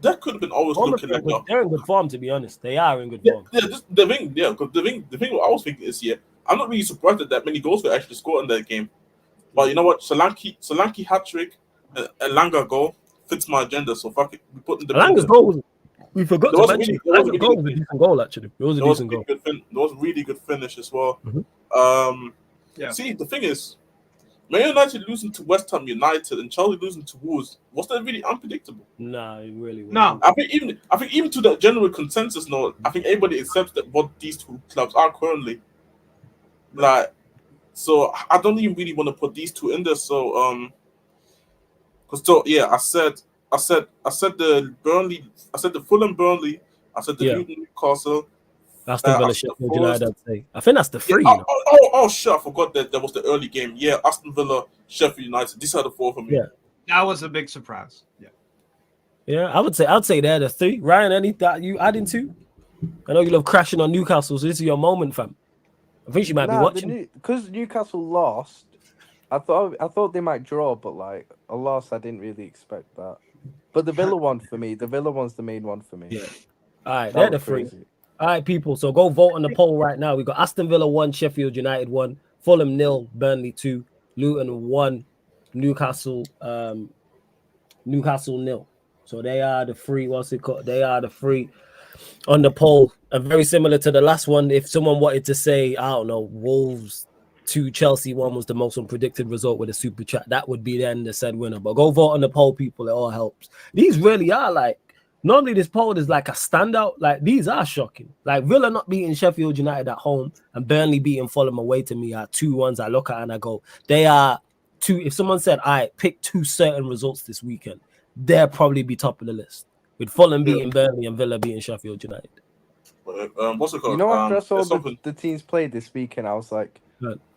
C: that could have been always looking like
A: they're in good form. To be honest, they are in good form.
C: Because the thing what I was thinking is I'm not really surprised that many goals were actually scored in that game. But you know what, Solanke hat trick, and Langa goal fits my agenda. So fuck it, we put in the
A: Langa's goal. We forgot to mention. Langa's goal was a decent goal. Actually, it was a decent goal.
C: It was a really good finish as well.
A: Mm-hmm.
C: See, the thing is, Man United losing to West Ham United and Chelsea losing to Wolves, was that really unpredictable?
A: No, it really wasn't.
B: No.
C: I think even to the general consensus note, I think everybody accepts that what these two clubs are currently. Like, so I don't even really want to put these two in there. So I said the Fulham Burnley, I said the Luton Newcastle.
A: Aston Villa, Sheffield United, I'd say. I think that's the three.
C: Shit! I forgot that was the early game. Yeah, Aston Villa, Sheffield United. These are the four for me.
A: Yeah,
B: that was a big surprise.
A: Yeah. I'd say they're the three. Ryan, any that you adding to? I know you love crashing on Newcastle, so this is your moment, fam. I think she might be watching
D: because Newcastle lost. I thought they might draw, but like a loss, I didn't really expect that. But the Villa one for me, the Villa one's the main one for me.
A: Yeah. All right,
D: That
A: they're the
D: was
A: three.
D: crazy.
A: All right, people. So go vote on the poll right now. We got Aston Villa 1, Sheffield United 1, Fulham 0, Burnley 2, Luton 1, Newcastle 0. So they are the three. What's it called? They are the three on the poll. And very similar to the last one. If someone wanted to say, I don't know, Wolves 2, Chelsea 1 was the most unpredicted result with a super chat, that would be then the said winner. But go vote on the poll, people. It all helps. These really are like, normally this poll is like a standout. Like these are shocking. Like Villa not beating Sheffield United at home and Burnley beating Fulham away to me are two ones I look at and I go, they are two. If someone said, I pick two certain results this weekend, they'll probably be top of the list. With Fulham beating Burnley and Villa beating Sheffield United.
C: What's it called?
D: You know, after I saw the teams played this weekend, I was like,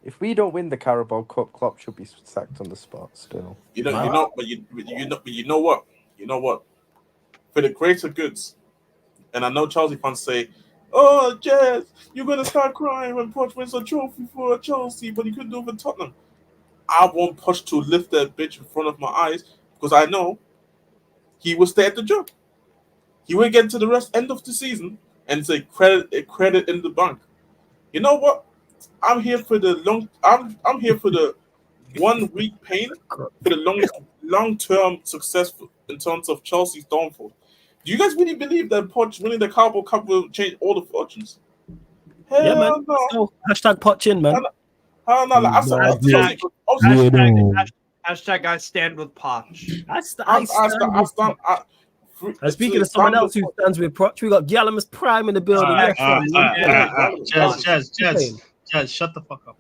D: if we don't win the Carabao Cup, Klopp should be sacked on the spot still.
C: You know what? For the greater goods, and I know Chelsea fans say, "Oh, Jez, you're gonna start crying when Poch wins a trophy for Chelsea, but he couldn't do it for Tottenham." I want Poch to lift that bitch in front of my eyes because I know he will stay at the job. He will get to the end of the season and say credit in the bank. You know what? I'm here for the I'm here for the 1 week pain for the long-term success in terms of Chelsea's downfall. Do you guys really believe that Poch winning the Carabao Cup will change all the fortunes?
A: Hell man. No. So, hashtag Poch in, man.
B: Hashtag I stand with Poch.
A: Speaking of someone else who stands with Poch, we got Gallagher's Prime in the building.
E: Jez, shut the fuck up.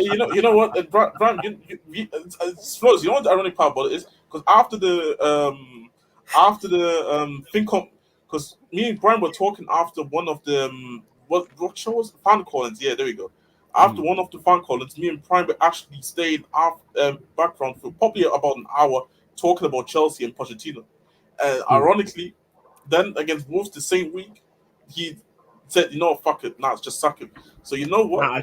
C: You know what, Brian, you know what the ironic part about it is? Because after the FinCom, because me and Brian were talking after one of the what show was fan callings? Yeah, there we go. After one of the fan callings, me and Brian actually stayed background for probably about an hour talking about Chelsea and Pochettino. And ironically, then against Wolves the same week, he said, "You know, fuck it, it's just suck him." So you know what?
E: I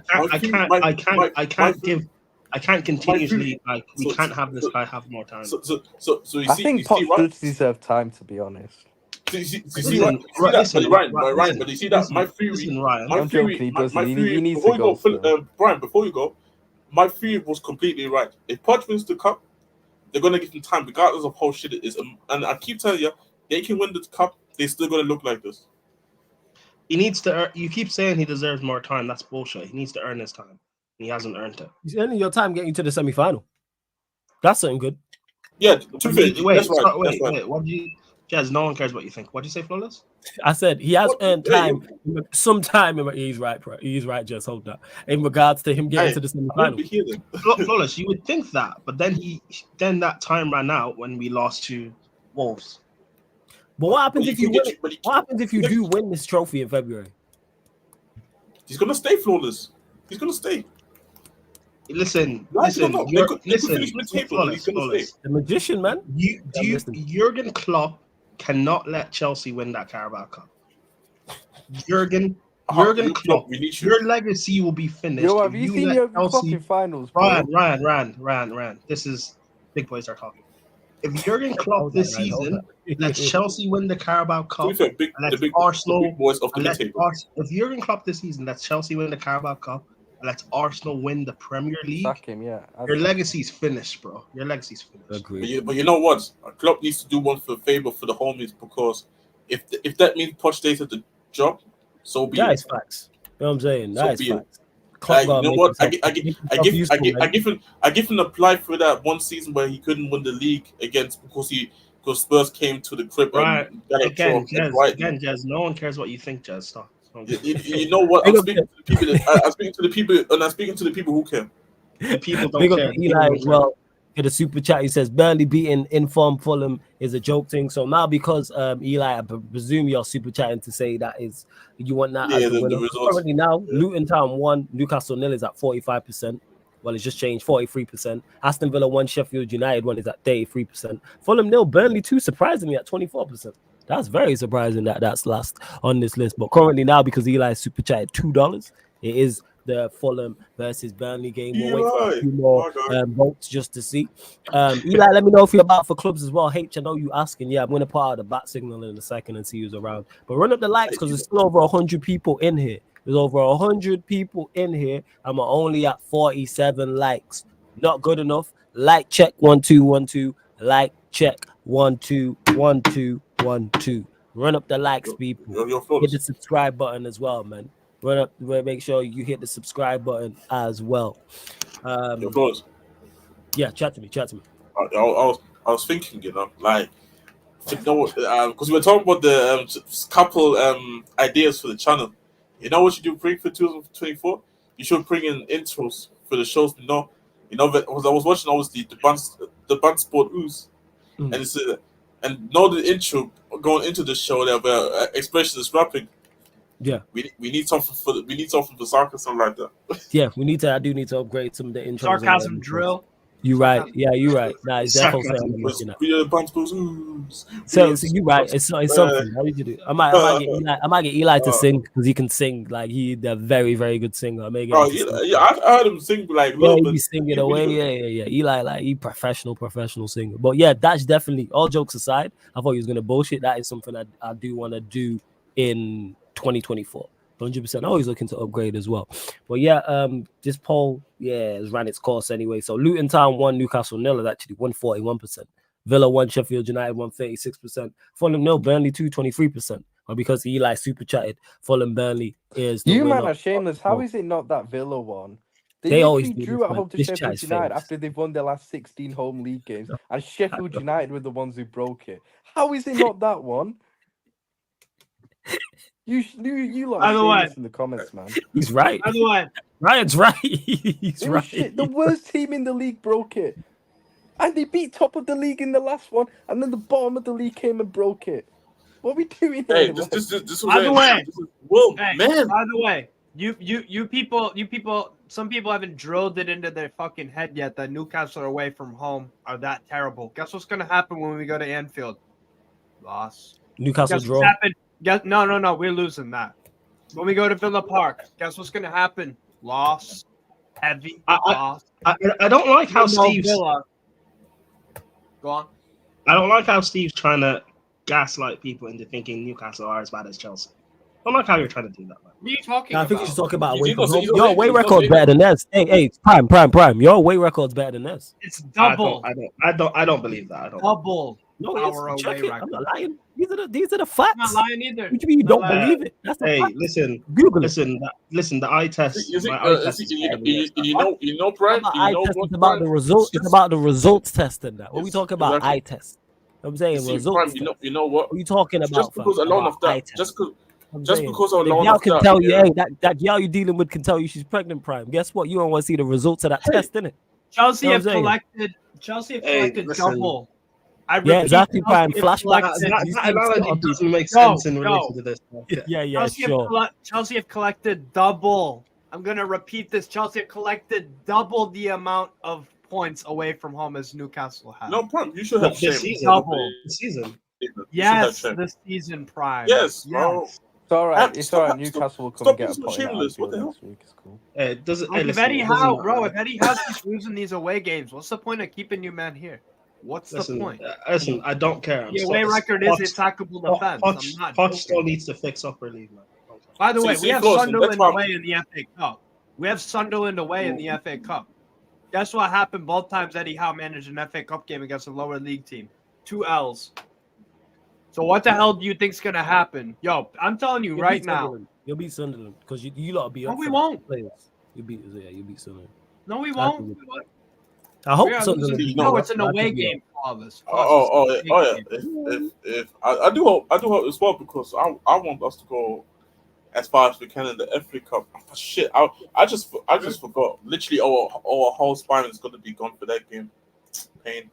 E: can't continuously we can't have this guy have more time.
C: So you see,
D: I think Poch does deserve time, to be honest.
C: But you see that my theory.
D: He needs to go.
C: Brian, before you go, my theory was completely right. If Poch wins the cup, they're gonna give him time, regardless of how shit it is. And I keep telling you, they can win the cup, they're still gonna look like this.
E: He needs to. You keep saying he deserves more time. That's bullshit. He needs to earn his time. He hasn't earned it.
A: He's earning your time getting to the semi-final. That's something good.
C: Yeah.
E: Wait. What do you? Jez, no one cares what you think. What do you say, Flawless?
A: I said he has earned time. Some time. He's right, bro. He's right. Just hold that. In regards to him getting to the semi-final.
E: Flawless, you would think that, but then that time ran out when we lost to Wolves.
A: But what happens if you win? What happens if you do win this trophy in February?
C: He's gonna stay flawless. He's gonna stay.
E: Listen.
C: Flawless.
A: The magician, man.
E: Jurgen Klopp cannot let Chelsea win that Carabao Cup. Jurgen Klopp, your legacy will be finished.
D: Yo, have you seen your Klopp in finals?
E: Ryan. This is big boys are talking. If Jurgen Klopp this season lets Chelsea win the Carabao Cup, Arsenal boys of the table. If Jurgen Klopp this season lets Chelsea win the Carabao Cup, and lets Arsenal win the Premier League, your legacy's finished, bro. Your legacy's finished.
A: Agreed.
C: But you know what? Klopp needs to do one favor for the homies, because if that means Poch stays at the job, so be it.
A: That is facts. You know what I'm saying? That is facts.
C: You know what? I give him a apply for that one season where he couldn't win the league because Spurs came to the crib.
E: Again, Jez. No one cares what you think, Jez. Stop.
C: You know what? I'm speaking to the people who care.
E: The people don't care.
A: Eli as well. In the super chat, he says Burnley beating informed Fulham is a joke thing. So now, because Eli, I presume you're super chatting to say that is you want that as the winner. Currently now, Luton Town 1, Newcastle 0 is at 45%. Well, it's just changed 43%. Aston Villa 1, Sheffield United 1 is at 33%. Fulham 0, Burnley 2, surprisingly at 24%. That's very surprising that that's last on this list. But currently now, because Eli super chatted $2, it is the Fulham versus Burnley game. We'll
C: Eli.
A: wait for a few more
C: My God.
A: votes just to see. Eli, let me know if you're about for clubs as well. H, I know you asking. Yeah, I'm going to put out the bat signal in a second and see who's around. But run up the likes because there's still over 100 people in here. There's over 100 people in here. I'm only at 47 likes. Not good enough. Like check 1 2 1 2. Like check 1 2 1 2 1 2. Run up the likes, people. Hit the subscribe button as well, man. Run up. Make sure you hit the subscribe button as well. Yeah, chat to me.
C: I was thinking, like, because we were talking about the couple ideas for the channel. You know what you do bring for 2024? You should bring in intros for the shows. Because I was watching obviously the band sport ooze, and it's and know the intro going into the show that where expressionist rapping.
A: Yeah,
C: we need something for sarcasm like that.
A: Yeah, I do need to upgrade some of the intros.
B: Sarcasm drill.
A: You right. Yeah, you right. Nah, it's definitely something I'm looking at. So you right. It's something. How did you do? I might get Eli to sing because he can sing. Like he's a very, very good singer. I
C: heard him sing like
A: he be singing away. Yeah. Eli, like he professional singer. But yeah, that's definitely, all jokes aside, I thought he was gonna bullshit. That is something I do want to do in 2024. 100%. Always looking to upgrade as well. But yeah, this poll, has ran its course anyway. So Luton Town 1, Newcastle 0 is actually 141%. Villa 1, Sheffield United 136%. Fulham 0, Burnley 2, 23%. But because Eli super chatted, Fulham Burnley is the
D: you
A: winner.
D: man are shameless. How is it not that Villa one?
A: They always
D: drew at home to Sheffield United after they've won their last 16 home league games, and Sheffield United were the ones who broke it. How is it not that one? You lot are this in the comments, man.
A: He's right.
B: By the way,
A: Ryan's right. He's right.
D: Shit. The worst team in the league broke it, and they beat top of the league in the last one, and then the bottom of the league came and broke it. What are we doing?
C: Hey,
D: by
B: the way,
C: man.
B: By the way, you people, some people haven't drilled it into their fucking head yet that Newcastle away from home are that terrible. Guess what's gonna happen when we go to Anfield? Loss.
A: Newcastle draw.
B: No, we're losing that. When we go to Villa Park, guess what's going to happen? Loss. Heavy loss.
E: I don't like how Steve's...
B: Go on.
E: I don't like how Steve's trying to gaslight people into thinking Newcastle are as bad as Chelsea. I don't like how you're trying to do that, man.
B: What are you talking about?
A: I think you should talk about away from home. Your away record's better than theirs. Hey, prime. Your away record's better than theirs.
B: It's double.
E: I don't believe that.
B: Double.
A: No,
B: our away record.
A: I'm not lying. These are the facts.
B: I'm not lying either.
A: What do you mean you don't believe it? That's the fact.
E: Listen.
A: Google
E: it. Listen. The eye test.
C: You know, Brad.
A: It's about the results. It's about the results testing. That when we talk about eye test, I'm saying results.
C: You know what?
A: What are you talking about?
C: Just because alone of that. Just because alone
A: y'all
C: of
A: can
C: that.
A: tell you, hey, that y'all you dealing with can tell you she's pregnant. Prime. Guess what? You don't want to see the results of that test, innit?
B: Chelsea have collected double.
A: Exactly, Prime. Flashback.
E: That analogy doesn't make sense in relation to this.
A: Yeah, sure.
B: Chelsea have collected double. I'm going to repeat this. Chelsea have collected double the amount of points away from home as Newcastle has.
C: No, Prime. You should have
E: this season.
B: Double.
E: This season.
B: Yes, this season, Prime.
C: Yes, bro.
D: It's all right. It's all right. Newcastle will come and get a point
C: what the hell?
D: next week. It's cool.
B: If Eddie Howe keeps losing these away games, what's the point of keeping you man here? What's the point?
E: Listen, I don't care.
B: Your away record is attackable defense.
E: Poch still needs to fix upper league, man.
B: By the way, we have Sunderland away in the FA Cup. In the FA Cup. Guess what happened both times Eddie Howe managed an FA Cup game against a lower league team? 2 L's. So what the hell do you think's gonna happen? Yo, I'm telling you right now.
A: You'll beat Sunderland because you lot be up.
B: No, we won't.
A: Players. You beat Sunderland.
B: No, we won't.
A: I hope Sunderland.
B: No, it's an away game, Flawless.
C: If I do hope as well because I want us to go as far as we can in the FA Cup. Shit, I just forgot. Literally, our whole spine is going to be gone for that game. Pain.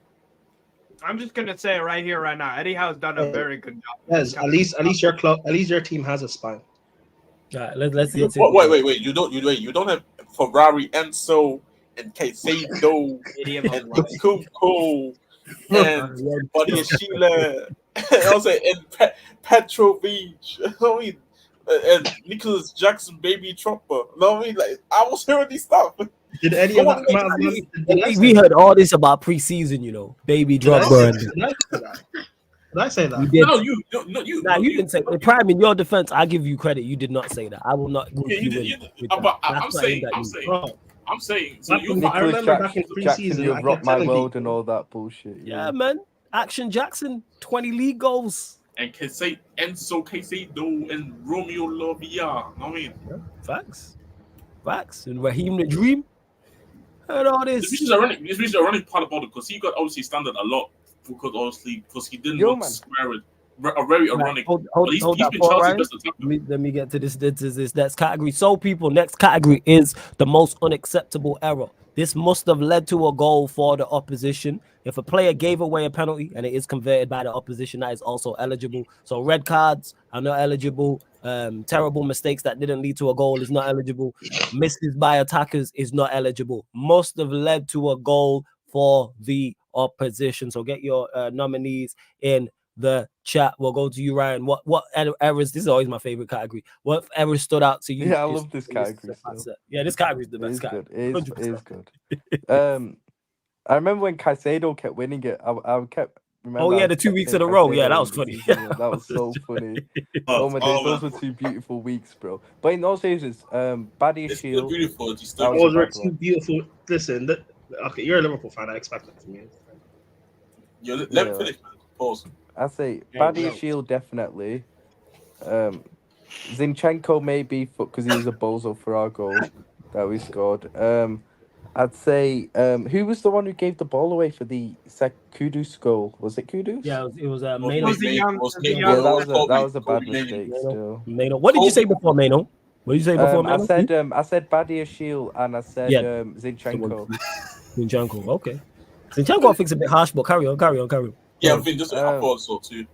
B: I'm just gonna say it right here, right now. Eddie Howe's done a very good job.
E: Yes, at least your club, at least your team has a spine.
A: All right, let's see.
C: Wait. You don't have Ferrari, Enzo, and Caicedo, and Kuko, and Buddy Sheila, and also and Petrovic. I mean, and Nicholas Jackson, Baby Chopper. No, I mean, like I was hearing these stuff.
E: Did any of that come out?
A: We heard all this about preseason, you know, Baby Drogba.
E: Did I say that?
A: You did.
C: No, you.
A: Nah, you didn't say. Prime, in your defense, I give you credit. You did not say that. I will not group
C: Yeah,
A: you in.
C: I'm saying. So you.
E: I remember back in preseason,
D: you rock my world and all that bullshit.
A: Yeah, man. Action Jackson, 20 league goals.
C: And Enzo Caicedo and Romeo Lavia. I mean,
A: yeah, facts. And Raheem the Dream. Heard all this.
C: This is a running part about it because he got obviously standard a lot because he didn't look square it. Very ironic.
A: Hold that, let me get to this next category. So, people, next category is the most unacceptable error. This must have led to a goal for the opposition. If a player gave away a penalty and it is converted by the opposition, that is also eligible. So red cards are not eligible. Terrible mistakes that didn't lead to a goal is not eligible. Misses by attackers is not eligible. Must have led to a goal for the opposition. So get your nominees in the chat. We'll go to you, Ryan. What errors? This is always my favorite category. What errors stood out to you?
D: Yeah, I love this category.
A: Yeah, this category is the best.
D: It is good. I remember when Caicedo kept winning it. I kept.
A: The 2 weeks in a row. Yeah, that was funny.
D: That was so funny. Oh my days, those were 2 beautiful weeks, bro. But in those cases, Badia Shield.
C: Beautiful.
E: Those were 2 beautiful. Listen, okay, you're a Liverpool fan. I expect that from you.
C: Let me finish, man. Pause.
D: I say Badia Shield definitely. Zinchenko maybe because he was a bozo for our goal that we scored. I'd say who was the one who gave the ball away for the Kudus goal? Was it Kudus?
A: Yeah, it was Mano.
D: That was a bad mistake. Still.
A: Mano. What did you say before Mano? What did you say before Mano?
D: I said Badia Shield and I said Zinchenko.
A: Zinchenko, okay. Zinchenko I think is a bit harsh, but carry on.
C: Yeah, I think I thought so too.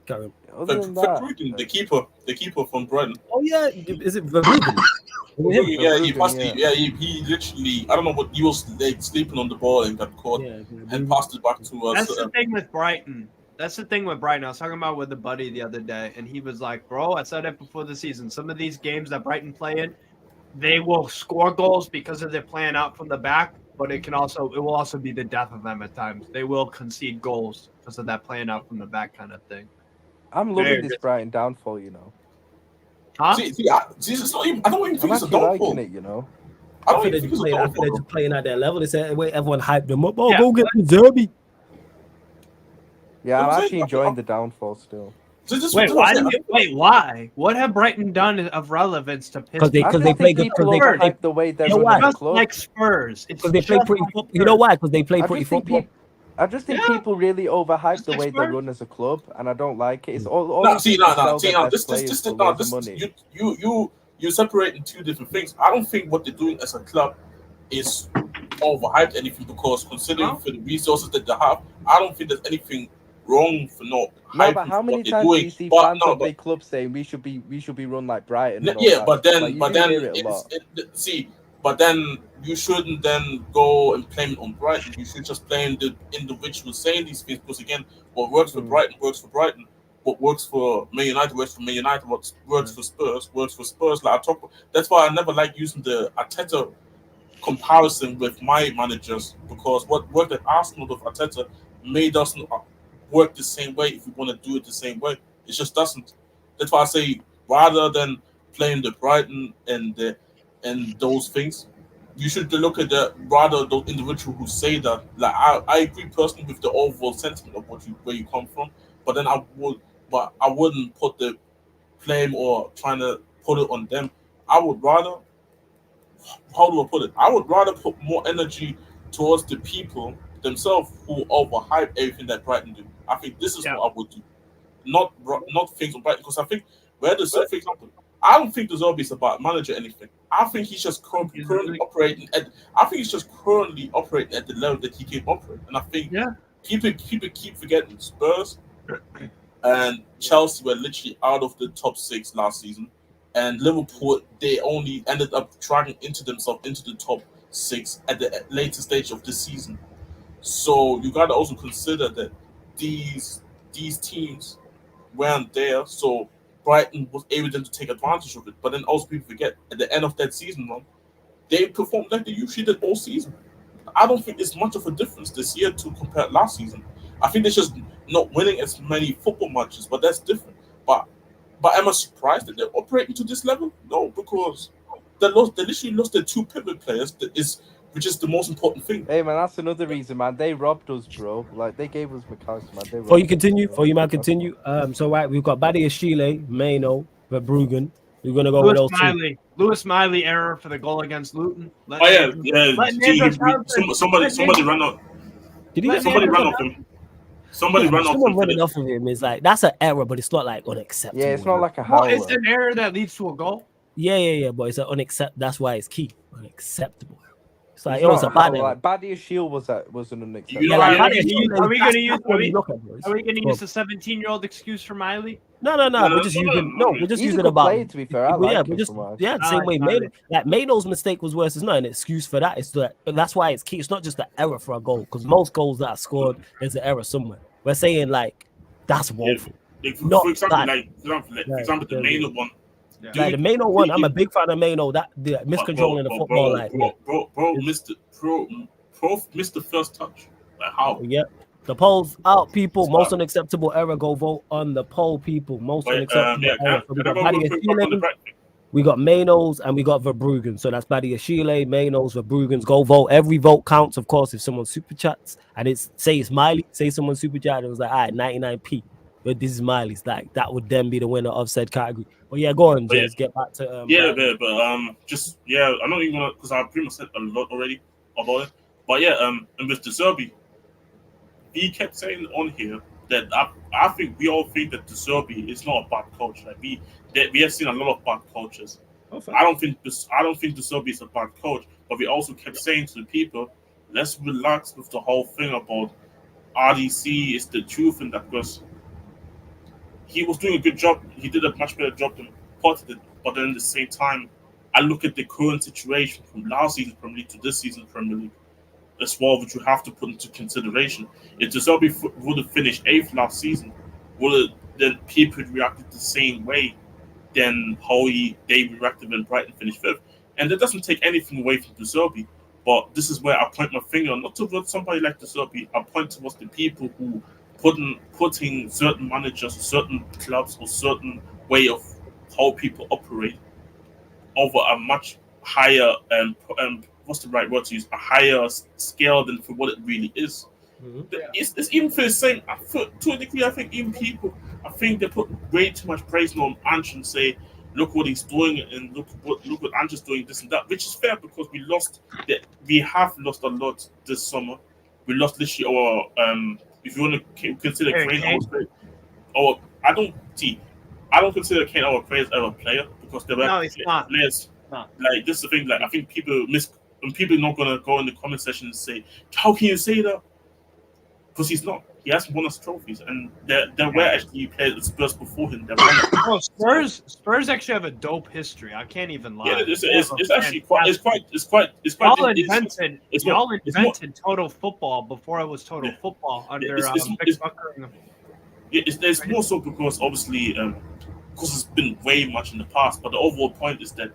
A: Carry on.
C: Verbruggen, the keeper from Brighton.
A: Oh yeah, is it Verbruggen?
C: Yeah, he literally, I don't know what, he was like sleeping on the ball and got caught and passed it back to us.
B: That's the thing with Brighton. I was talking about with a buddy the other day, and he was like, bro, I said it before the season. Some of these games that Brighton play in, they will score goals because of their playing out from the back, but it will also be the death of them at times. They will concede goals because of that playing out from the back kind of thing.
D: I'm loving this Brighton downfall, you know.
B: Huh?
C: I don't even think it's a downfall.
D: Liking it, you know.
C: I don't even think it's a downfall.
A: They're just playing at their level. They said, everyone hyped them up. Oh, go get the Zerbi.
D: Yeah, I'm actually enjoying the downfall still.
B: Why? What have Brighton done of relevance to piss?
A: Because they play good.
D: The way they're
B: just like Spurs.
A: Because they play pretty football. You know why? Because they play pretty football.
D: I just think people really overhype the way they run as a club, and I don't like it. It's all.
C: You're separating two different things. I don't think what they're doing as a club is overhyped anything because considering for the resources that they have, I don't think there's anything wrong for not.
D: No, but how many times do you see fans of big clubs saying we should be run like Brighton?
C: But then you shouldn't then go and blame on Brighton. You should just blame the individual saying these things because again, what works for Brighton works for Brighton. What works for Man United works for Man United. What works for Spurs works for Spurs. That's why I never like using the Arteta comparison with my managers because what worked at Arsenal with Arteta may doesn't work the same way if you want to do it the same way. It just doesn't. That's why I say rather than playing the Brighton and those things, you should look at those individuals who say that. Like I agree personally with the overall sentiment of where you come from, but then I wouldn't put the blame or trying to put it on them. I would rather, how do I put it? I would rather put more energy towards the people themselves who overhype everything that Brighton do. I think this is what I would do, not things on Brighton because I think for example. I don't think the Zerbi is about manager anything. I think he's just currently operating at. I think he's just currently operating at the level that he can operate, and I think keep forgetting Spurs and Chelsea were literally out of the top 6 last season, and Liverpool they only ended up dragging into themselves into the top 6 at the later stage of the season. So you got to also consider that these teams weren't there. So Brighton was able to take advantage of it. But then also people forget at the end of that season run, they performed like they usually did all season. I don't think there's much of a difference this year to compare last season. I think they're just not winning as many football matches, but that's different. But am I surprised that they're operating to this level? No, because they literally lost their 2 pivot players. Which is the most important thing.
D: Hey man, that's another reason, man. They robbed us, bro. Like they gave us McAllister, man. They
A: Before you continue, so right, we've got Badia Chile, Maino, Verbruggen. We're gonna go with those two.
B: Lewis Miley error for the goal against Luton.
C: Somebody ran off. Somebody ran off him. Somebody ran off him.
A: Running off of him is like that's an error, but it's not like unacceptable.
D: Yeah, it's not like a howler.
B: It's an error that leads to a goal.
A: Yeah, but it's an unacceptable. That's why it's key. Unacceptable. It's like it was a bad error.
D: Like Badia Shield was an unacceptable.
B: Yeah, like, are we gonna use the 17-year-old excuse for Miley?
A: No. We're just using about
D: player, to be fair.
A: The same way Maino's mistake was worse. It's not an excuse for that. It's that's why it's key. It's not just an error for a goal, because most goals that are scored, there's an error somewhere. We're saying like that's woeful.
C: For example, the Maino one.
A: Yeah. Like the Maino one, I'm a big fan of Maino. That the miscontrolling the football,
C: missed the first touch. Like how?
A: Yeah, the polls out, people. Most unacceptable error. Go vote on the poll, people. Most unacceptable error. So we got Maino's and we got Verbruggen. So that's Badia Chile, Maino's, Verbruggen's. Go vote. Every vote counts, of course. If someone super chats and it's Miley, say someone super chat, it was like, all right, 99p. But this is Miley's. Like that would then be the winner of said category. But yeah, go on, James. Get back to
C: I know you're gonna, because I pretty much said a lot already about it. But yeah, and with De Zerbi, he kept saying on here that I think we all think that De Zerbi is not a bad coach. Like we have seen a lot of bad coaches. Okay. I don't think De Zerbi is a bad coach, but we also kept saying to the people, let's relax with the whole thing about RDC is the truth in that, because he was doing a good job. He did a much better job than Potter did. But then at the same time, I look at the current situation from last season Premier League to this season Premier League as well, which you have to put into consideration. If De Zerbi would have finished 8th last season, then people reacted the same way than how they reacted when Brighton finished 5th. And that doesn't take anything away from De Zerbi. But this is where I point my finger, not towards somebody like De Zerbi, I point towards the people who putting certain managers, certain clubs, or certain way of how people operate over a much higher what's the right word to use? A higher scale than for what it really is. Mm-hmm. It's even for the same. To a degree, I think even people, I think they put way too much praise on Ange and say, look what he's doing, and look what Ange's doing, this and that, which is fair because we have lost a lot this summer. We lost literally our if you want to consider Kane I don't consider Kane our greatest ever player, because there were players. Like this is the thing. Like I think people are not gonna go in the comment section and say, "How can you say that?" Because he's not. He hasn't won us trophies, and there were actually players at Spurs before him that won.
B: Spurs actually have a dope history. I can't even lie.
C: Yeah, it's actually quite.
B: Y'all invented total football before it was total football under Big Bucker.
C: It's more so because obviously, because it's been way much in the past. But the overall point is that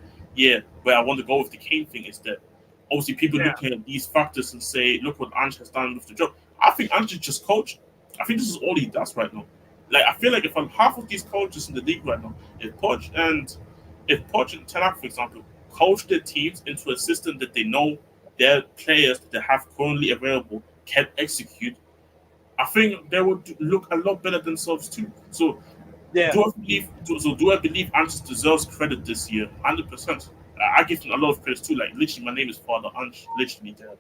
C: where I want to go with the Kane thing is that obviously people looking at these factors and say, look what Ange has done with the job. I think Ange just coached. I think this is all he does right now. Like I feel like if half of these coaches in the league right now, if Poch and Ten Hag, for example, coach their teams into a system that they know their players that they have currently available can execute, I think they would look a lot better themselves too. So do I believe Ange deserves credit this year? 100%. I give him a lot of credit too. Like literally, my name is Father Ange, literally there.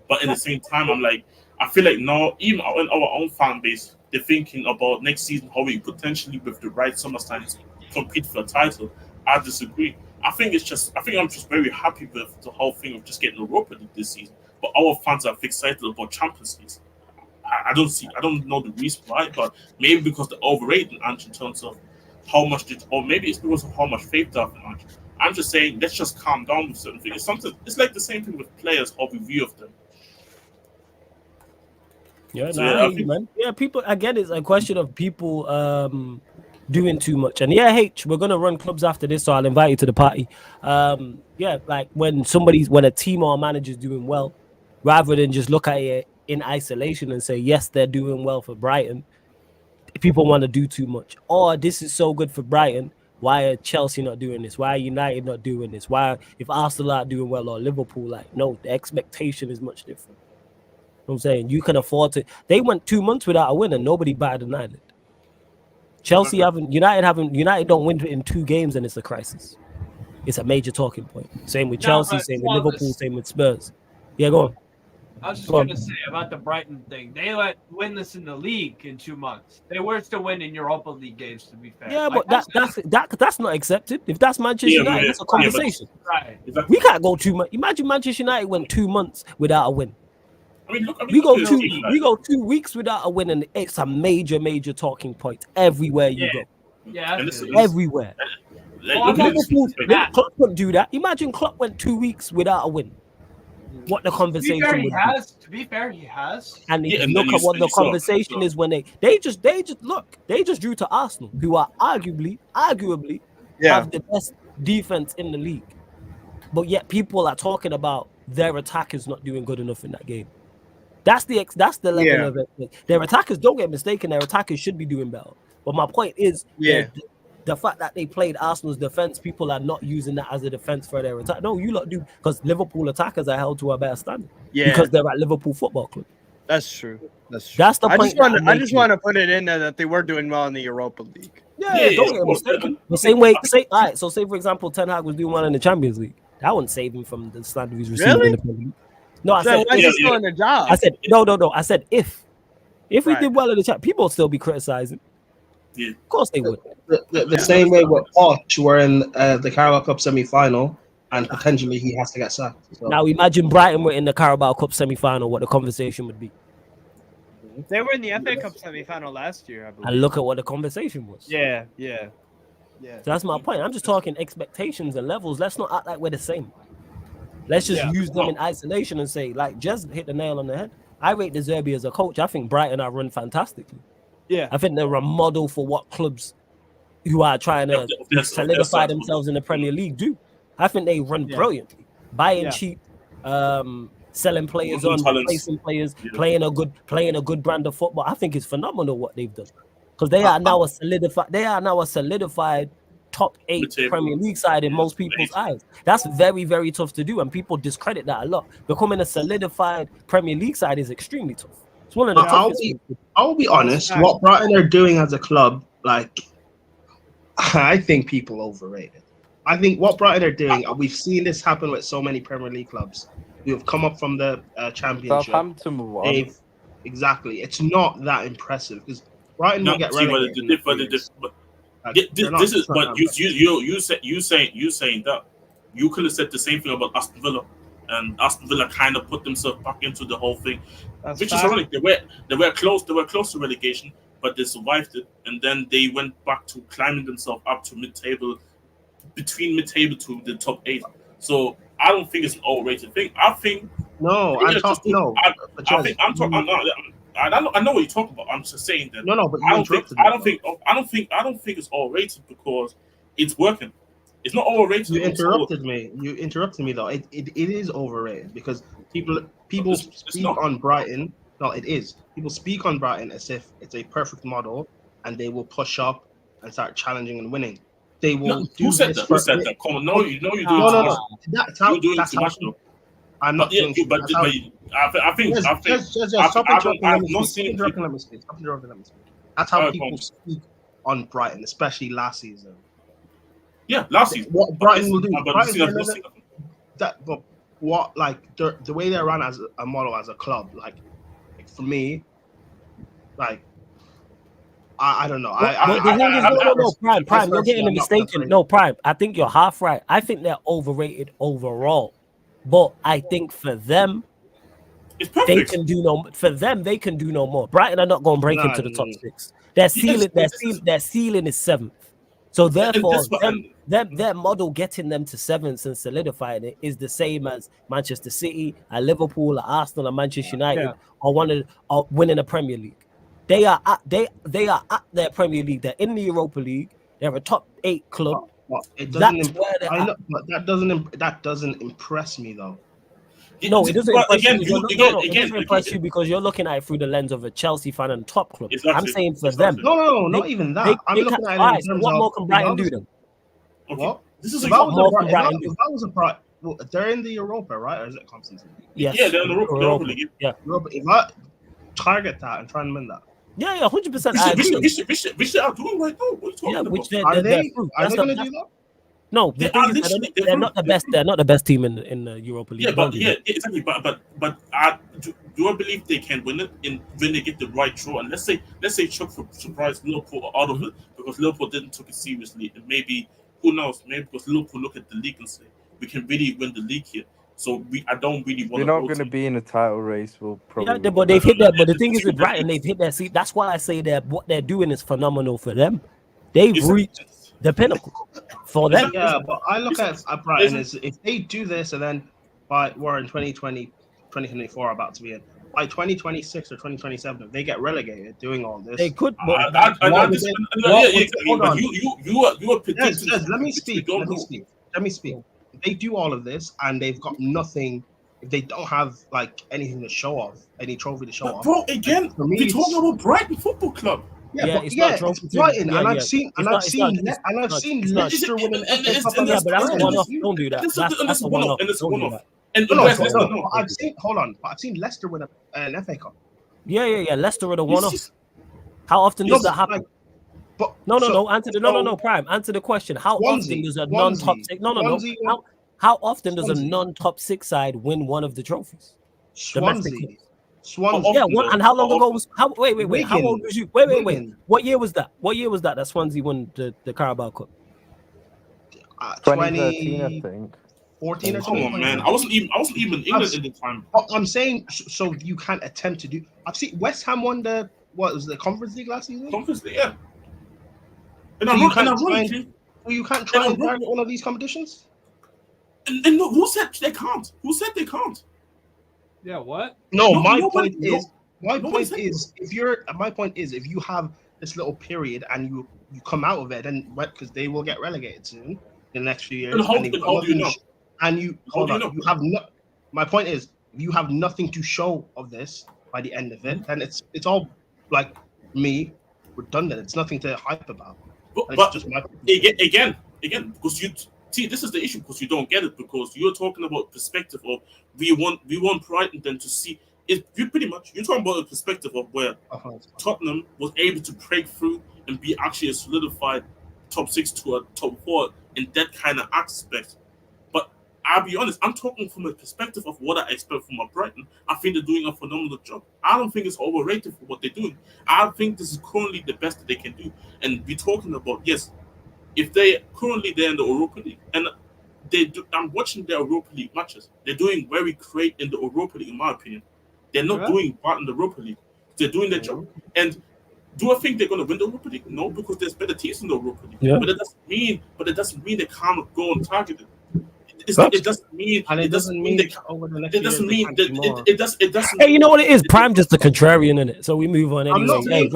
C: But at the same time, I'm like, I feel like now, even in our own fan base, they're thinking about next season how we potentially, with the right summer signings, compete for a title. I disagree. I think I'm just very happy with the whole thing of just getting Europa League this season. But our fans are fixated about Champions League. I don't know the reason why, but maybe because they're overrating Ange in terms of how much or maybe it's because of how much faith they have in Ange. I'm just saying, let's just calm down with certain things. It's like the same thing with players, how we view of them.
A: Yeah, man. Yeah, people again. It's a question of people doing too much. And yeah, H, we're gonna run clubs after this, so I'll invite you to the party. Yeah, like when a team or a manager's doing well, rather than just look at it in isolation and say, yes, they're doing well for Brighton. People want to do too much. Or this is so good for Brighton. Why are Chelsea not doing this? Why are United not doing this? Why, if Arsenal are doing well or Liverpool, like, no, the expectation is much different. You know what I'm saying? You can afford to. They went 2 months without a win and nobody batted an eyelid. Chelsea United don't win in 2 games and it's a crisis. It's a major talking point. Same with Chelsea, same with Liverpool, same with Spurs. Yeah, go on.
B: I was just going to say about the Brighton thing. They win this in the league in 2 months. They were still winning Europa League games, to be fair.
A: Yeah, like, but that's not accepted. If that's Manchester United, that's a conversation. Right. We can't go 2 months. Imagine Manchester United went 2 months without a win. We go 2 weeks without a win, and it's a major talking point everywhere you go.
B: Yeah,
A: everywhere. Liverpool, Klopp couldn't do that. Imagine Klopp went 2 weeks without a win. What the conversation would be.
B: To be fair, he has.
A: And look at what the conversation is when they just drew to Arsenal, who are arguably have the best defense in the league. But yet people are talking about their attackers not doing good enough in that game. That's the level of it. Their attackers, don't get mistaken, their attackers should be doing better. But my point is, the fact that they played Arsenal's defense, people are not using that as a defense for their attack. No, you lot do, because Liverpool attackers are held to a better standard. Yeah, because they're at Liverpool Football Club.
F: That's true.
A: That's the point.
F: I just want to put it in there that they were doing well in the Europa League.
A: Yeah, don't get mistaken. The same way, say for example, Ten Hag was doing well in the Champions League. That wouldn't save him from the standard he's receiving in the Premier League. No, I said
F: still in the job.
A: I said no. I said if we did well in the chat, people would still be criticizing. Yeah, of course they would.
E: The same way with Poch, we're in the Carabao Cup semi-final, and potentially he has to get sacked. So.
A: Now imagine Brighton were in the Carabao Cup semi-final, what the conversation would be.
F: They were in the FA Cup semi-final last year, I believe.
A: And look at what the conversation was.
F: Yeah.
A: So that's my point. I'm just talking expectations and levels. Let's not act like we're the same. Let's just use them in isolation and say, like, just hit the nail on the head. I rate De Zerbi as a coach. I think Brighton are run fantastically.
F: Yeah.
A: I think they're a model for what clubs who are trying to solidify themselves in the Premier League do. I think they run brilliantly. Buying cheap, selling players on, replacing players, playing a good brand of football. I think it's phenomenal what they've done. Because they are now a solidified top 8 Premier League side in most people's eyes. That's very, very tough to do, and people discredit that a lot. Becoming a solidified Premier League side is extremely tough. It's one of the toughest.
E: I'll be honest. What Brighton are doing as a club, like, I think people overrate it. I think what Brighton are doing, we've seen this happen with so many Premier League clubs who have come up from the Championship.
D: Southampton won.
E: Exactly. It's not that impressive because Brighton will get relegated.
C: This is what you saying that you could have said the same thing about Aston Villa, and Aston Villa kind of put themselves back into the whole thing, which is ironic. They were close to relegation, but they survived it, and then they went back to climbing themselves up to mid-table, between mid-table to the top 8. So I don't think it's an overrated thing. I think I know what you're talking about. I'm just saying that.
E: No, but
C: I don't think it's overrated because it's working. It's not overrated.
E: You interrupted me though. It is overrated because people speak on Brighton. No, it is. People speak on Brighton as if it's a perfect model, and they will push up and start challenging and winning. They will.
C: Who said that? Come on, you do it too much. I'm not doing it, but I think.
E: Stop interrupting. Let me speak. That's how people speak on Brighton, especially last season.
C: Yeah, last season.
E: What Brighton will do. But what, like, the way they run as a model as a club, like for me, like, I don't know.
A: Prime. You're getting mistaken. No, Prime. I think you're half right. I think they're overrated overall. But I think for them, they can do no. For them, they can do no more. Brighton are not going to break into the top 6. Their ceiling is 7th. So therefore, their model getting them to 7th and solidifying it is the same as Manchester City, Liverpool, Arsenal, and Manchester United, or winning a Premier League. They are at their Premier League. They're in the Europa League. They're a top 8 club.
E: But it
A: That's
E: doesn't.
A: where they're
E: I
A: at.
E: know, but that doesn't impress me though.
A: No, it doesn't
G: But
A: impress
G: again,
A: you.
G: you-
A: It doesn't impress you because you're looking at it through the lens of a Chelsea fan and top club. I'm
G: Exactly.
A: saying for
G: Exactly.
A: them.
E: No, not even that. I'm looking at it in terms
A: what
E: of
A: more can Brighton do then?
G: Okay.
E: What?
G: This is
E: If
G: a
E: that was
A: more
E: a
A: can
E: Brighton,
A: Brighton
E: if that was a Brighton, well, they're in the Europa, right? Or is it Constantine?
A: Yes.
G: Yeah, they're in the Europa League.
A: Yeah.
E: Europa. If I target that and try and win that,
A: Yeah, 100%.
G: We should are doing right now. What are you talking
A: Yeah,
G: about?
A: which
E: are they
A: through.
E: are they
A: That's
E: going to do that?
A: No, the thing is they're not the best. They're not the best team in the Europa League.
G: Exactly. But do I believe they can win it when they get the right draw? And let's say Chuck surprise Liverpool out of it because Liverpool didn't take it seriously, and maybe who knows? Maybe because Liverpool look at the league and say we can really win the league here. So I don't really want.
D: We're not going to be in a title race. We'll probably.
A: Yeah, but they've hit that. But the thing is with Brighton, they've hit their seat. That's why I say that what they're doing is phenomenal for them. They've reached the pinnacle for them.
E: Yeah, but I look at Brighton as if they do this and then we're in 2020, 2024 about to be in. By 2026 or 2027, if they get relegated doing all this,
A: they could.
E: You are predicting. Let me speak. If they do all of this and they've got nothing, if they don't have like anything to show off, any trophy to show off.
G: Bro, again, we're talking about Brighton Football Club.
E: It's Brighton, and I've seen Leicester winning FA Cup.
A: But that's a one-off. Don't do that. That's a one-off.
E: I've seen Leicester win an FA Cup.
A: Yeah. Leicester were the one-off. How often does that happen? No. Prime. Answer the question. How often does a non-top six? How often does a non-top 6 side win one of the trophies?
E: Swansea.
A: Yeah, and how long ago was? Wait. How old was you? Wait. What year was that? That Swansea won the Carabao Cup?
D: 2013, I think.
E: 14 or
G: Come on, man. I wasn't even in England at the time.
E: I'm saying so you can't attempt to do. I've seen West Ham won the Conference League last season.
G: Conference League, yeah. And
E: you can't try and target one of these competitions.
G: And no, who said they can't? Who said they can't?
B: Yeah, what?
E: My point is if you have this little period and you come out of it, then because they will get relegated soon in the next few years. My point is, if you have nothing to show of this by the end of it, then it's all like redundant. It's nothing to hype about.
G: But just again, because you see, this is the issue because you don't get it because you're talking about perspective of we want Brighton then to see it. You're talking about a perspective of where Tottenham was able to break through and be actually a solidified top 6 to a top 4 in that kind of aspect. But I'll be honest, I'm talking from a perspective of what I expect from Brighton. I think they're doing a phenomenal job. I don't think it's overrated for what they're doing. I think this is currently the best that they can do. And we're talking about, yes, if they're in the Europa League, and I'm watching their Europa League matches. They're doing very great in the Europa League, in my opinion. They're not doing bad in the Europa League. They're doing their job. And do I think they're going to win the Europa League? No, because there's better teams in the Europa League.
A: Yeah.
G: But it doesn't mean they can't go and target it. It doesn't mean over the next year.
A: Hey, you know what it is? Prime just a contrarian in it, so we move on anyway. Hey,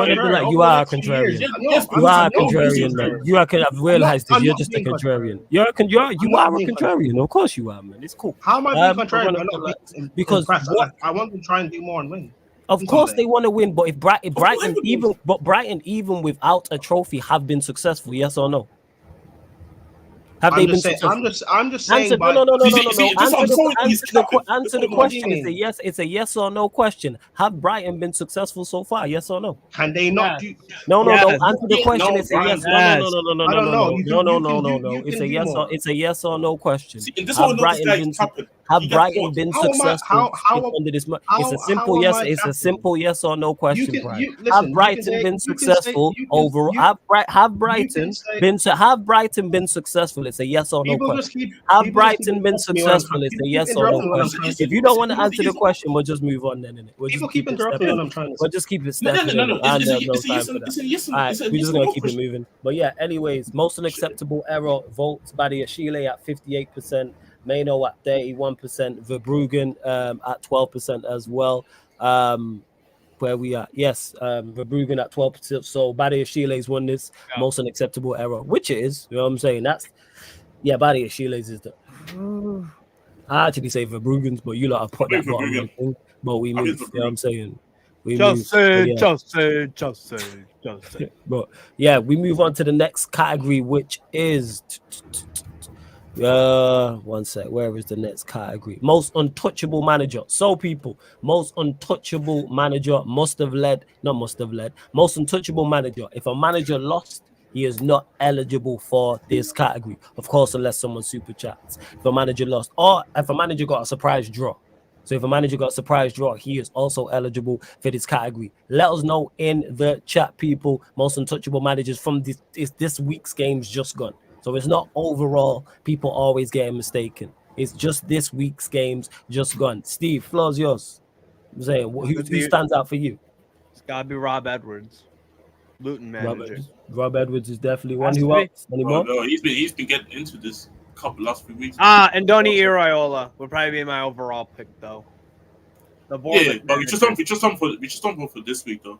A: you are a contrarian. You are a contrarian, man. I've realized this. You're just a contrarian. You are a contrarian. Of course you are, man. It's cool.
E: How am I being contrarian? Because I want to try and do more and win.
A: Of course they want to win, but if Brighton even without a trophy have been successful, yes or no? Have they been successful?
E: I'm just saying.
A: No. Answer the question. It's a yes or no question. Have Brighton been successful so far? Yes or no?
E: Can they not do?
A: No. Answer the question. It's a yes. No. It's a yes or no question. Have Brighton been successful under this? It's a simple yes. It's a simple yes or no question. Have Brighton been successful overall? Have Brighton been successful? It's a yes or no question. Have Brighton been successful? It's a yes or no question. If you don't want to answer the question, we'll just move on then.
E: People keep interrupting when I'm trying to.
A: We'll just keep it stepping.
G: No.
A: We're just gonna keep it moving. But yeah, anyways, most unacceptable error votes by the Ashile at 58%. Maino at 31%, Verbruggen at 12% as well. where we at. Yes, Verbruggen at 12%. So Badia Chile's won this most unacceptable error, which it is. You know what I'm saying? Badia Chile's is the. I actually say Verbruggen's, but you lot have put that bottom right thing. But we move. You know what I'm saying?
F: Just say.
A: But yeah, we move on to the next category, which is one sec. Where is the next category? Most untouchable manager. So people, most untouchable manager most untouchable manager. If a manager lost, he is not eligible for this category. Of course, unless someone super chats. If a manager lost, or if a manager got a surprise draw. So if a manager got a surprise draw, he is also eligible for this category. Let us know in the chat, people. Most untouchable managers from this week's games just gone. So it's not overall people always getting mistaken. It's just this week's games just gone. Steve, floor's yours. I'm saying, who stands out for you?
F: It's gotta be Rob Edwards, Luton manager.
A: Rob Edwards is definitely one. Who else? Anymore?
G: No, he's been getting into this last few weeks.
F: And Donny Iraola would probably be my overall pick though.
G: But we just don't for this week though.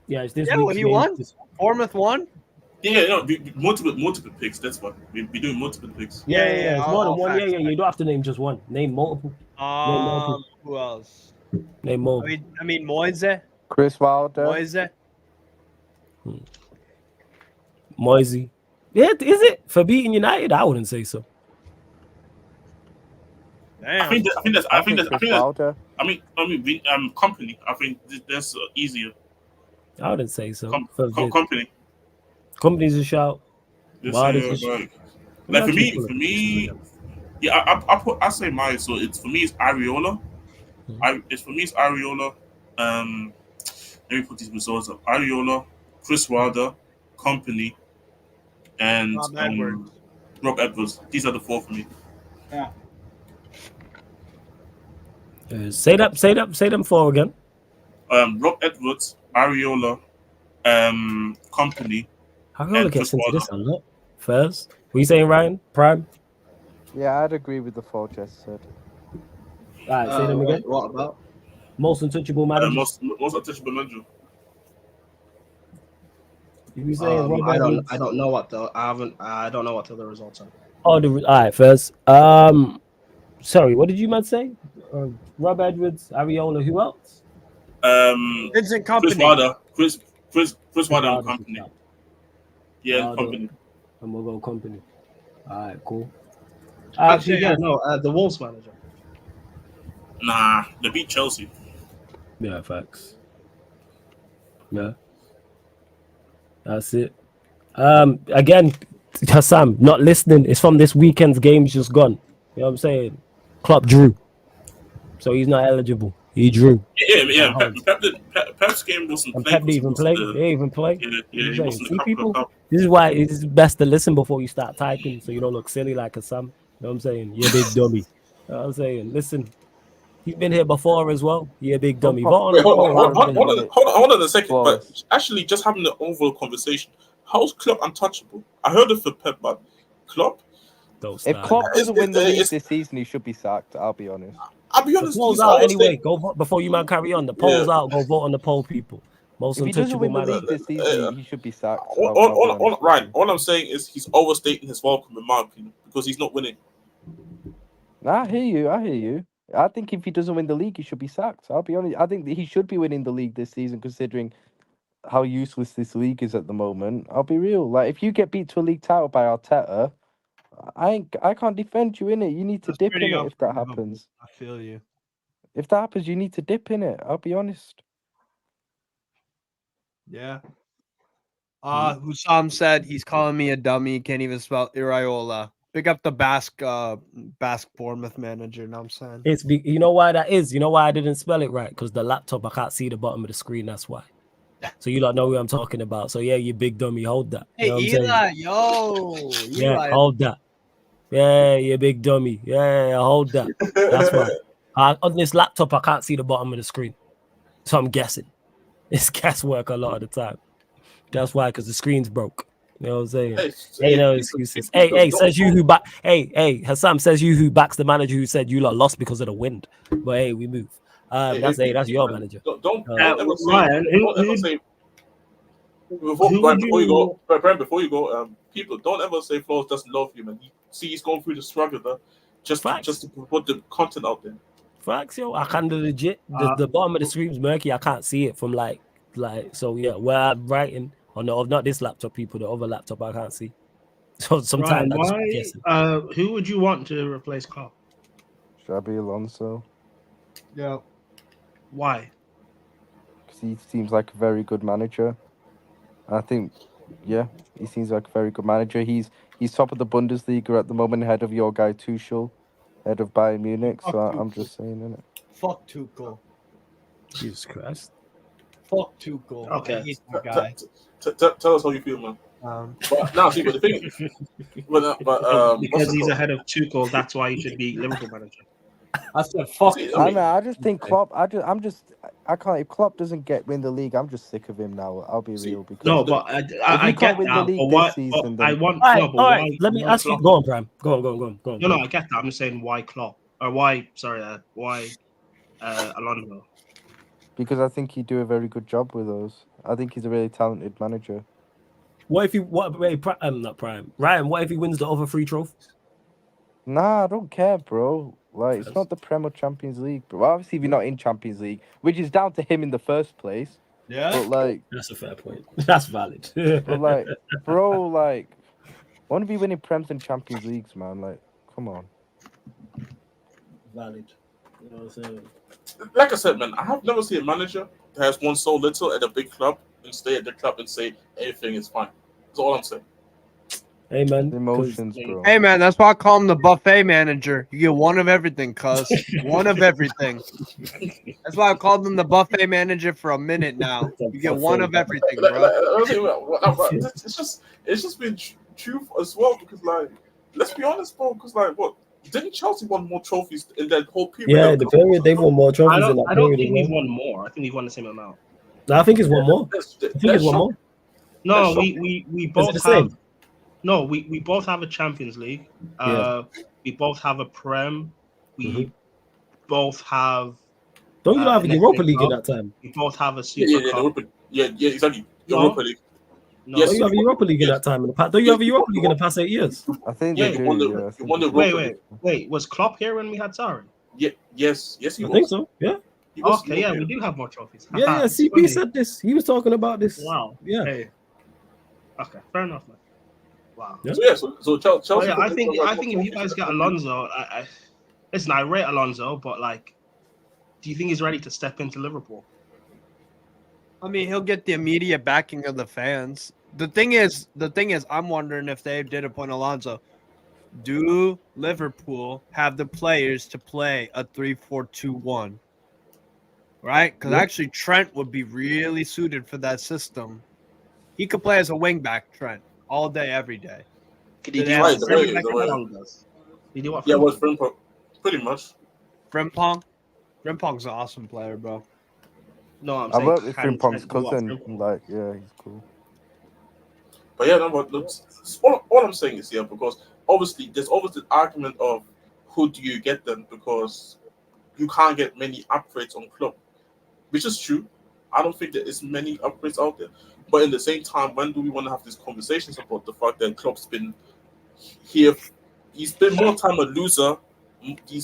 A: Yeah, it's this
F: week. Yeah, he won. Bournemouth won.
G: Yeah, no, multiple picks. That's what we're doing. Multiple picks.
A: Yeah. It's more than one. Yeah. You don't have to name just one. Name multiple.
F: Who else?
A: Name multiple.
F: I mean, Moise.
D: Chris Wilder.
A: Moisey. Yeah, is it for beating United? I wouldn't say so.
F: Damn.
G: I think that's company. I think that's easier.
A: I wouldn't say so.
G: Company.
A: Company's a shout.
G: Like for me, yeah, I say mine. So it's Areola. It's Areola. Let me put these results up. Areola, Chris Wilder, Company, and Rob Edwards. These are the four for me.
F: Yeah.
A: Say them four again.
G: Rob Edwards, Areola, Company.
A: How can I get into this a lot? First, what are you saying, Ryan? Prime?
D: Yeah, I'd agree with the four Jess said.
A: All right, say them again.
E: What about
A: most untouchable manager?
G: Most untouchable manager.
A: You saying
E: I don't know what the I don't know what the other results are.
A: All right, first. Sorry, what did you man say? Rob Edwards, Areola, who else?
F: Vincent Company.
G: Chris Wilder and Company. Yeah, Company.
A: And we'll go Company. All right, cool.
E: Actually, the Wolves manager.
G: Nah, they beat Chelsea.
A: Yeah, facts. Yeah. That's it. Again, Hassam, not listening. It's from this weekend's games just gone. You know what I'm saying? Klopp drew. So he's not eligible. He drew.
G: Yeah. Pep's game wasn't played.
A: Pep didn't even play. He didn't even play.
G: Yeah, he wasn't.
A: See, people, this is why it's best to listen before you start typing so you don't look silly like Hassam. You know what I'm saying? You're a big dummy. You know what I'm saying? Listen, he's been here before as well. You're a big dummy.
C: Hold on a second. But actually, just having the overall conversation, how's Klopp untouchable? I heard it for Pep, but Klopp?
D: If Klopp doesn't win the league this season, he should be sacked. I'll be honest.
A: The poll's out anyway. Go vote before you man carry on. The poll's out. Go vote on the poll, people. Most
D: if he doesn't win the league this season, he should be sacked.
C: All I'm saying is he's overstating his welcome, in my opinion, because he's not winning.
D: I hear you. I think if he doesn't win the league, he should be sacked. I'll be honest. I think that he should be winning the league this season, considering how useless this league is at the moment. I'll be real. Like, if you get beat to a league title by Arteta, I can't defend you in it. You need to dip in it if that happens.
F: I feel you.
D: If that happens, you need to dip in it. I'll be honest.
F: Yeah. Hussam said he's calling me a dummy. Can't even spell Iraola. Pick up the Basque Bournemouth manager. Know what I'm saying?
A: You know why that is? You know why I didn't spell it right? Because the laptop, I can't see the bottom of the screen. That's why. So you don't know who I'm talking about. So yeah, you big dummy. Hold that.
F: Hey,
A: you know
F: Eli,
A: hold that. Yeah, you big dummy. Yeah, hold that. That's why. On this laptop, I can't see the bottom of the screen. So I'm guessing. It's guesswork a lot of the time. That's why, because the screen's broke. You know what I'm saying? Hey, no excuses. Hey, says you who Hassam says you who backs the manager who said you lot lost because of the wind. But hey, we move. That's your manager.
C: Don't ever say.
E: Ryan,
C: Don't ever say. Before you go, people don't ever say Flores doesn't love you, man. He's going through the struggle, though, just to put the content out there.
A: Facts, yo. I kind of legit. The bottom of the screen's murky. I can't see it from like. So yeah, where I'm writing on not this laptop, people, the other laptop I can't see. So sometimes
E: who would you want to replace Klopp?
D: Xabi Alonso.
F: Yeah.
E: Why?
D: Because he seems like a very good manager. I think, yeah, he seems like a very good manager. He's top of the Bundesliga at the moment, ahead of your guy Tuchel, head of Bayern Munich. So I'm just saying, innit?
F: Fuck Tuchel.
A: Jesus Christ.
F: Fuck Tuchel.
E: Okay.
F: Guy.
C: Tell us how you feel, man. But the thing is,
E: because he's ahead of Tuchel, that's why he should be Liverpool manager.
F: I said fuck.
D: I just think Klopp. I can't. If Klopp doesn't win the league, I'm just sick of him now. I'll be real. Because
E: no, but I get
D: win
E: that.
D: The league
E: but
D: this season,
E: I want.
A: All right. Let me ask you. Go on, Prime. Go on.
E: No, I get that. I'm just saying why Klopp or why? Sorry, why Alonso?
D: Because I think he'd do a very good job with those. I think he's a really talented manager.
A: What if not Prime? Ryan, what if he wins the other 3 trophies?
D: Nah, I don't care, bro. Like, it's not the Prem or Champions League, bro. Obviously, we're not in Champions League, which is down to him in the first place.
F: Yeah.
D: But, like...
A: That's a fair point. That's valid.
D: But, like, bro, like... I want to be winning Prems and Champions Leagues, man. Like, come on.
A: Valid. You know what I'm saying?
C: Like I said, man, I have never seen a manager that has won so little at a big club and stay at the club and say everything is fine. That's all I'm saying.
A: Hey, man.
D: Emotions, bro.
F: Hey, man, that's why I call him the buffet manager. You get one of everything, cuz. One of everything. That's why I called him the buffet manager for a minute now. You get one of everything, bro.
C: It's just been true as well, because, like, let's be honest, bro, because, like, what? Didn't Chelsea won more trophies in that whole period?
A: Yeah, the period they've won more trophies in that period.
E: I don't think he's won more. I think he's won the same amount.
A: No, I think it's one more. I think it's one more.
E: No, we both have. No, we both have a Champions League. We both have a Prem. We both have.
A: Don't you have a Europa League at that time?
E: We both have a Super Cup.
C: Yeah, exactly. Europa League.
E: No.
C: Yes,
A: don't you have a Europa League in that time? Don't you have a Europa League in the past 8 years?
D: I think they do.
E: Wait. Was Klopp here when we had Sarri?
C: Yes, he was.
A: I think so. Yeah.
E: We do have more trophies.
A: Yeah. CP said this. He was talking about this.
E: Wow.
A: Yeah.
E: Hey. Okay, fair enough, man. Wow.
A: Yeah.
C: So Chelsea.
E: I think if you guys get Alonso, listen, I rate Alonso, but like, do you think he's ready to step into Liverpool?
F: I mean, he'll get the immediate backing of the fans. The thing is, I'm wondering if they did appoint Alonso. Do Liverpool have the players to play a 3-4-2-1? Right? Because actually, Trent would be really suited for that system. He could play as a wing back, Trent, all day, every day.
E: Could he do what Frimpong does?
C: Yeah, what Frimpong, pretty much.
F: Frimpong's an awesome player, bro.
E: No, I'm
D: I
E: saying
D: worked with Frimpong's cousin. Like, yeah, he's cool.
C: But yeah, no, but look, all I'm saying is, because obviously there's always the argument of who do you get then, because you can't get many upgrades on club, which is true. I don't think there is many upgrades out there. But in the same time, when do we want to have these conversations about the fact that Klopp's been here? He's been more time a loser.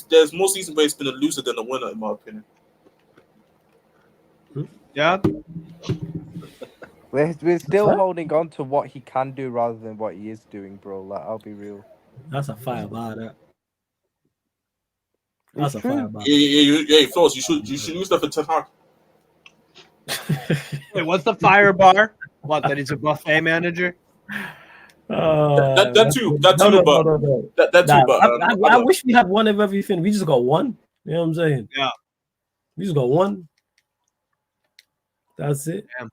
C: There's more seasons where he's been a loser than a winner, in my opinion.
F: Yeah.
D: We're still holding on to what he can do rather than what he is doing, bro. Like, I'll be real.
A: That's a fire bar, that. That's a fire bar.
C: Yeah, Flores, you should use that for Ten Hag.
F: Wait, what's the fire bar? What, that he's a buffet manager?
C: That too.
A: I wish we had one of everything. We just got one. You know what I'm saying?
F: Yeah.
A: We just got one. That's it.
F: Damn.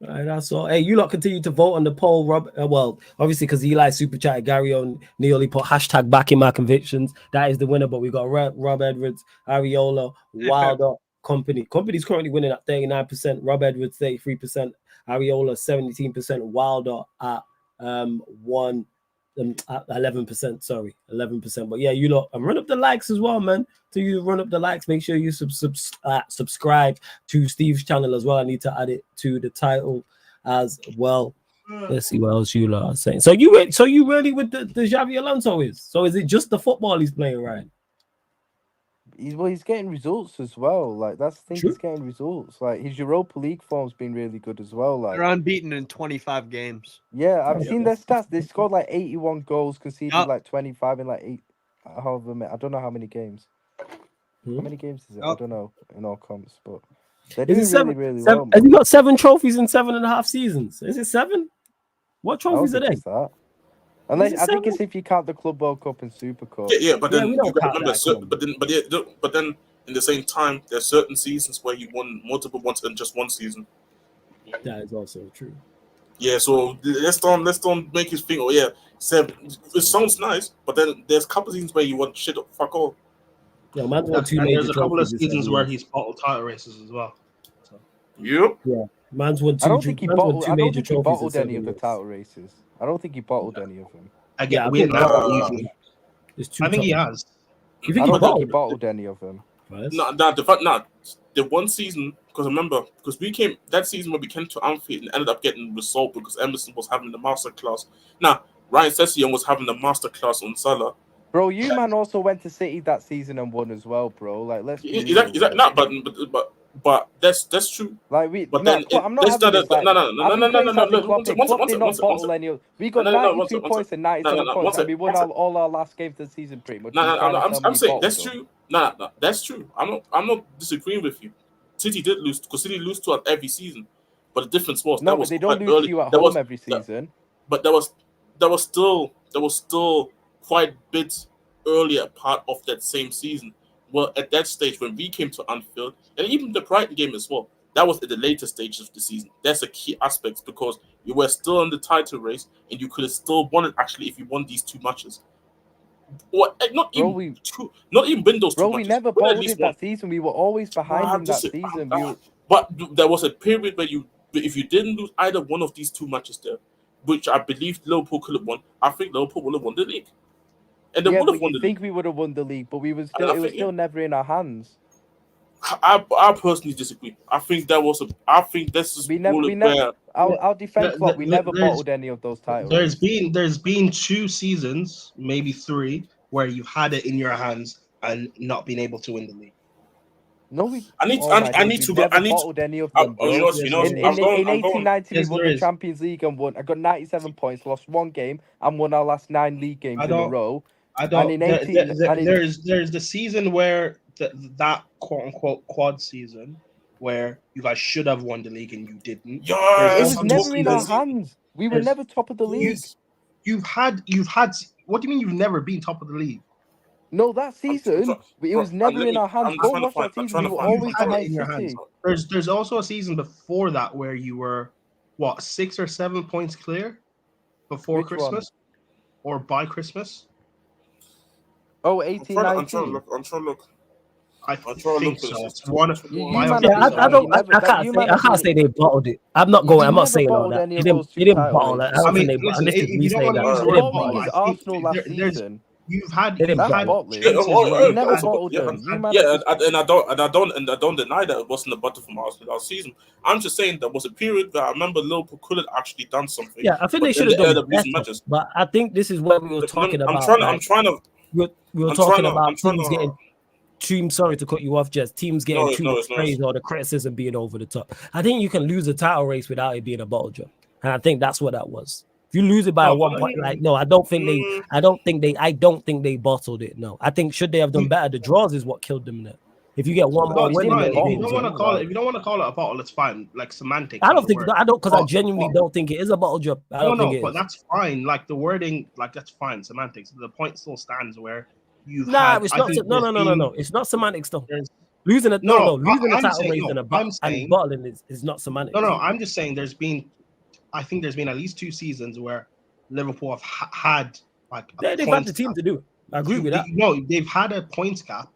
A: All right, that's all. Hey, you lot continue to vote on the poll, Rob. Well, obviously, because Eli super chat, Gary O'Neil put hashtag back in my convictions. That is the winner, but we got Rob Edwards, Areola, Wilder, Company. Company's currently winning at 39%, Rob Edwards 33%, Areola 17%, Wilder at 1%. 11%. Sorry, 11%. But yeah, you lot, and run up the likes as well, man. So you run up the likes. Make sure you subscribe to Steve's channel as well. I need to add it to the title as well. Let's see what else you lot are saying. So you really with the Xavi Alonso is? So is it just the football he's playing, right?
D: He's getting results as well. Like that's the thing,
A: True.
D: he's getting results. Like his Europa League form's been really good as well. Like
F: They're unbeaten in 25 games.
D: yeah, I've seen their stats. They scored like 81 goals, conceded like 25 in like 8. However, I don't know how many games. How many games is it? I don't know in all comps, but they're doing really well.
A: Has he got 7 trophies in 7.5 seasons? Is it 7? What trophies are they?
D: Unless I think it's if you count the Club World Cup and Super Cup.
G: Yeah, but then you got to remember, but then in the same time, there's certain seasons where you won multiple ones in just one season.
A: That is also true.
G: Yeah, so let's don't make you think. Oh yeah, 7. It sounds nice, but then there's a couple of seasons where you won shit up, fuck all.
A: Yeah, man's won 2 major
E: there's a couple of
A: trophies
E: seasons where he's bottled title races as well. So.
G: Yep.
A: Yeah, man's won 2.
D: I don't think he bottled. I don't think he
A: trophies
D: bottled
A: in
D: any of
A: 7
D: the
A: years.
D: title races. I don't think he bottled any of them.
E: Again,
A: Yeah,
E: I think he has.
A: You think
D: I don't think he
A: bottled?
D: bottled any of them.
G: The one season, because remember, because we came that season when we came to Anfield and ended up getting resolved because Emerson was having the masterclass. Now Ryan Sessegnon was having the masterclass on Salah.
D: Bro, you man also went to City that season and won as well, bro. Like let's.
G: But that's true.
D: Like we,
G: but
D: no,
G: then
D: I'm not having this. Like,
G: no.
D: Klopp did not bottle any of. We got 92 points and 97 points, and we won all our last games of the season pretty much.
G: I'm saying that's true. No, that's true. I'm not disagreeing with you. City did lose because City lose to us every season, but the difference was
D: no, but they don't lose to you at home every season.
G: But there was still quite a bit earlier part of that same season. Well, at that stage when we came to Anfield, and even the Brighton game as well, that was at the later stages of the season. That's a key aspect because you were still in the title race and you could have still won it actually if you won these 2 matches. Or not even win those 2 matches.
D: Bro, we never bottled it that season. We were always behind in that season.
G: But there was a period where if you didn't lose either one of these 2 matches there, which I believe Liverpool could have won, I think Liverpool would have won the league. And they would have won the league. I think
D: we would have won the league, but it was still never in our hands.
G: I personally disagree. I think this is
D: I'll defend Klopp. We never bottled any of those titles.
E: There's been 2 seasons, maybe 3, where you've had it in your hands and not been able to win the league.
D: No, we.
G: I need to
D: bottled any of them.
G: In
D: in 1890, we won the Champions League and won. I got 97 points, lost 1 game, and won our last 9 league games in a row.
E: There's the season where that quote unquote quad season where you guys should have won the league and you didn't.
G: Yes,
D: it was never in our hands. We were never top of the league.
E: You've had. What do you mean you've never been top of the league?
D: No, that season it was never in our hands. Go watch that season. We were always behind City.
E: There's also a season before that where you were 6 or 7 points clear before Christmas or by Christmas.
D: Oh, 18, 19.
G: I'm trying to look.
E: I think so. It's one of
A: I can't say they bottled it. I'm not saying all that. They didn't bottle it. I mean,
D: Arsenal last season.
E: You've had
D: never bottled them.
G: And I don't deny that it wasn't the bottle from Arsenal last season. I'm just saying there was a period where I remember Liverpool could have actually done something.
A: Yeah, I think they should have done better. But I think this is what we were talking about. We were talking about teams getting. Sorry to cut you off, Jess. Teams getting too much praise or the criticism being over the top. I think you can lose a title race without it being a bottle job, and I think that's what that was. If you lose it by 1 point, I don't think they bottled it. No, I think should they have done better? The draws is what killed them there. If you get one more win,
E: if you don't want to call it a bottle, it's fine. Like semantics.
A: Because I genuinely don't think it is a bottle job.
E: But that's fine. Like the wording, like that's fine. Semantics. The point still stands where you. No.
A: It's not semantics though. Losing a losing a title race and bottling is not semantics.
E: No. I'm just saying I think there's been at least 2 seasons where Liverpool have had like.
A: They've had the team to do it. I agree with that.
E: No, they've had a points gap.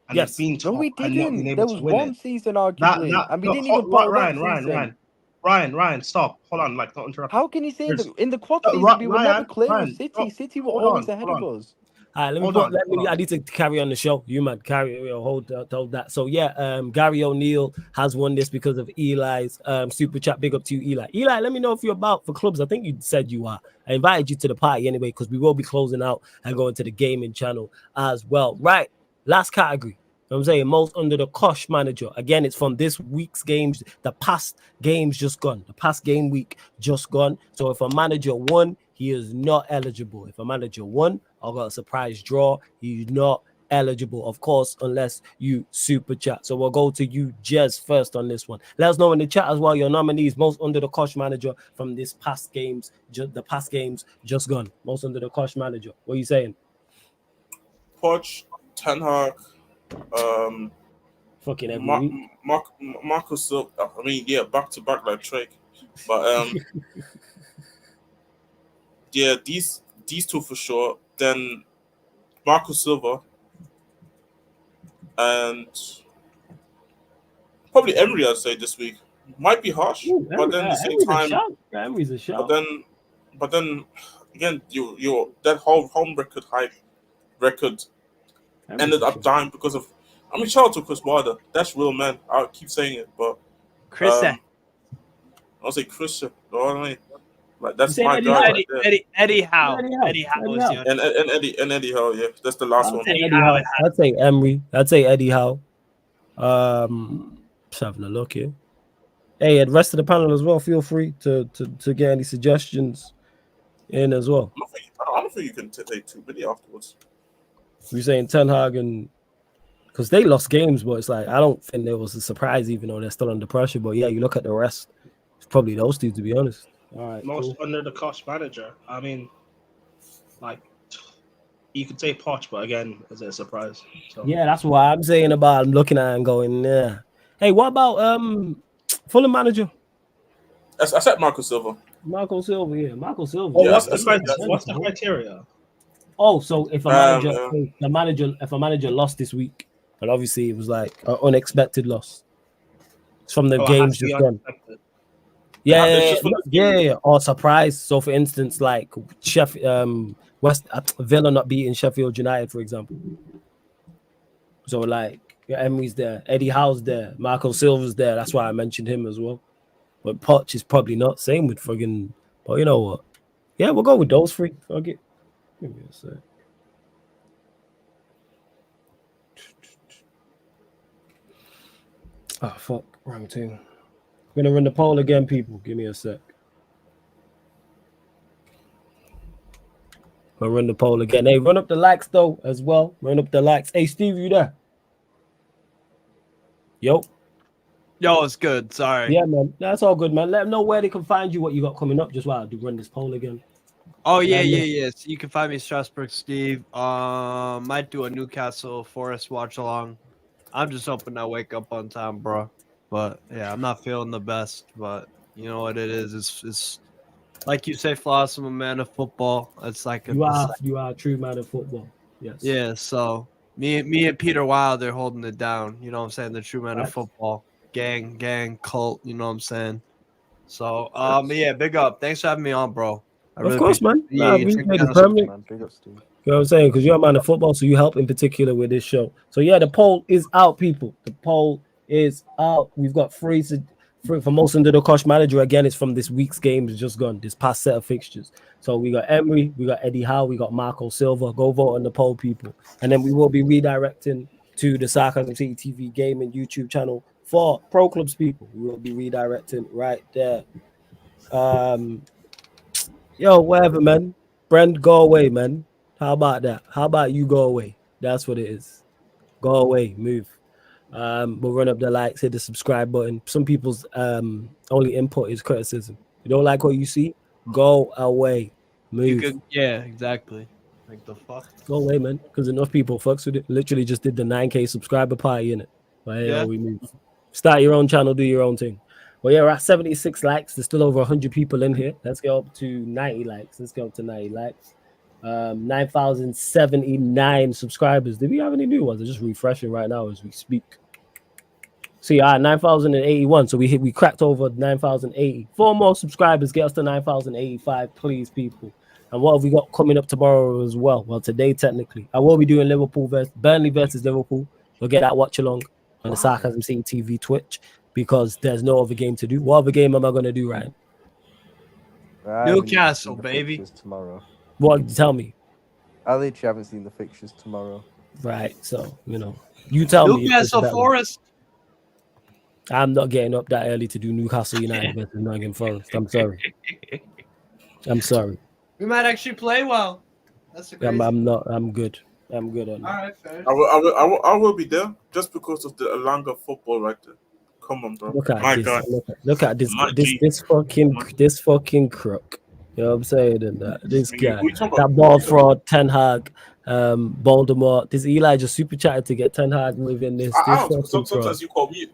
E: And
D: yes, no, we didn't. There was one season, arguably, and we didn't even bottle that season.
E: Ryan. Ryan, stop. Hold on, like, don't interrupt.
D: How can you say
E: There's-
D: in the quad season we were never clear of City?
E: oh,
D: City were
E: hold
D: always
E: on,
D: ahead
E: hold
D: of
E: on.
D: us.
A: All right,
E: Hold on.
A: I need to carry on the show. You man, hold that. So yeah, Gary O'Neill has won this because of Eli's super chat. Big up to you, Eli. Eli, let me know if you're about for clubs. I think you said you are. I invited you to the party anyway because we will be closing out and going to the gaming channel as well. Right, last category. You know what I'm saying most under the cosh manager. Again, it's from this week's games. The past games just gone. The past game week just gone. So if a manager won, he is not eligible. If a manager won, I got a surprise draw. He's not eligible, of course, unless you super chat. So we'll go to you, Jez, first on this one. Let us know in the chat as well your nominees, most under the cosh manager from this past games, the past games just gone. Most under the cosh manager. What are you saying?
C: Poch, Ten Hag,
A: fucking every week.
C: Marcus Silva. I mean, yeah, back to back like Drake. But yeah, these two for sure. Then Marcus Silva and probably Emery, I'd say this week. Might be harsh, but then at the same time,
A: Emery's a shout.
C: But then again, you that whole home record ended up dying because of. I mean, shout out to Chris Wilder. That's real, man. I keep saying it, but
F: Chris.
C: I'll say Christian. You know what I mean? Like that's my guy right there.
F: Eddie Howe. Eddie Howe is the
C: and Eddie Howe. Yeah, that's the last one.
A: I'd say Emery. I'd say Eddie Howe. Just having a look here. Hey, the rest of the panel as well. Feel free to get any suggestions in as well.
C: I don't think you can take too many afterwards.
A: We're saying Ten Hag and because they lost games, but it's like I don't think there was a surprise, even though they're still under pressure. But yeah, you look at the rest, it's probably those two, to be honest. All right,
E: most under the cosh manager. I mean, like you could say Poch, but again, is it a surprise? So.
A: Yeah, that's what I'm saying about. I'm looking at it and going, yeah. Hey, what about Fulham manager?
C: I said Marco Silva.
A: Marco Silva, yeah, Marco Silva.
E: Oh, what's the criteria?
A: Oh, so if a manager lost this week, and obviously it was like an unexpected loss. It's from the games just gone. Yeah, or surprise. So, for instance, like Villa not beating Sheffield United, for example. So, like Emery's there, Eddie Howe's there, Marco Silva's there. That's why I mentioned him as well. But Poch is probably not. Same with friggin'. But you know what? Yeah, we'll go with those three. Fuck it. Give me a sec. Oh fuck, wrong thing. I'm gonna run the poll again, people. Give me a sec. I'll run the poll again. Hey, run up the likes though as well. Run up the likes. Hey, Steve, you there? Yo,
F: it's good. Sorry.
A: Yeah, man. That's all good, man. Let them know where they can find you, what you got coming up. Just while I do run this poll again.
F: Oh yeah. So you can find me Strasbourg Steve. Might do a Newcastle Forest watch along. I'm just hoping I wake up on time, bro. But yeah, I'm not feeling the best. But you know what it is. It's like you say, Floss. I'm a man of football. It's like
A: you are a true man of football. Yes.
F: Yeah. So me and Peter Wilder, they're holding it down. You know what I'm saying? The true man of football. Gang, cult. You know what I'm saying? So but yeah, big up. Thanks for having me on, bro.
A: Of course, man. We made it permanent. Big up, Steve. You know what I'm saying? Because you're a man of football, so you help in particular with this show. So yeah, the poll is out, people. The poll is out. We've got free for most under the cosh manager. Again, it's from this week's games just gone. This past set of fixtures. So we got Emery, we got Eddie Howe, we got Marco Silva. Go vote on the poll, people. And then we will be redirecting to the Sarcasm City TV gaming YouTube channel for Pro Clubs people. We will be redirecting right there. Yo, whatever, man. Brent, go away, man. How about that? How about you go away? That's what it is. Go away, move. We'll run up the likes, hit the subscribe button. Some people's only input is criticism. You don't like what you see? Go away, move.
F: Yeah, exactly. Like the fuck?
A: Go away, man. Because enough people fucks with it. Literally just did the 9K subscriber party in it. But yeah, we move. Start your own channel, do your own thing. Well, yeah, we're at 76 likes. There's still over 100 people in here. Let's go up to 90 likes. 9,079 subscribers. Did we have any new ones? They're just refreshing right now as we speak. See, 9,081. So we cracked over 9,080. 4 more subscribers get us to 9,085, please, people. And what have we got coming up tomorrow as well? Well, today technically, I will be doing Burnley versus Liverpool. We'll get that watch along on the Sarcasm City TV Twitch because there's no other game to do. What other game am I gonna do, Ryan?
F: Newcastle, baby.
D: Tomorrow.
A: What? Tell me.
D: I literally haven't seen the fixtures tomorrow.
A: Right. So you tell me.
F: Newcastle Forest.
A: I'm not getting up that early to do Newcastle United versus Nottingham Forest. I'm sorry. I'm sorry.
F: We might actually play well. That's crazy.
A: I'm not. I'm good. I'm good on that.
F: All right, fair.
C: I will be there just because of the Alanga football right there. Come on, bro.
A: Look at
G: My
A: this.
G: God.
A: Look at this. This fucking crook. You know what I'm saying? And this guy, that ball fraud, Ten Hag, Voldemort. This Eli just super chatted to get Ten Hag within this.
C: Sometimes you call me a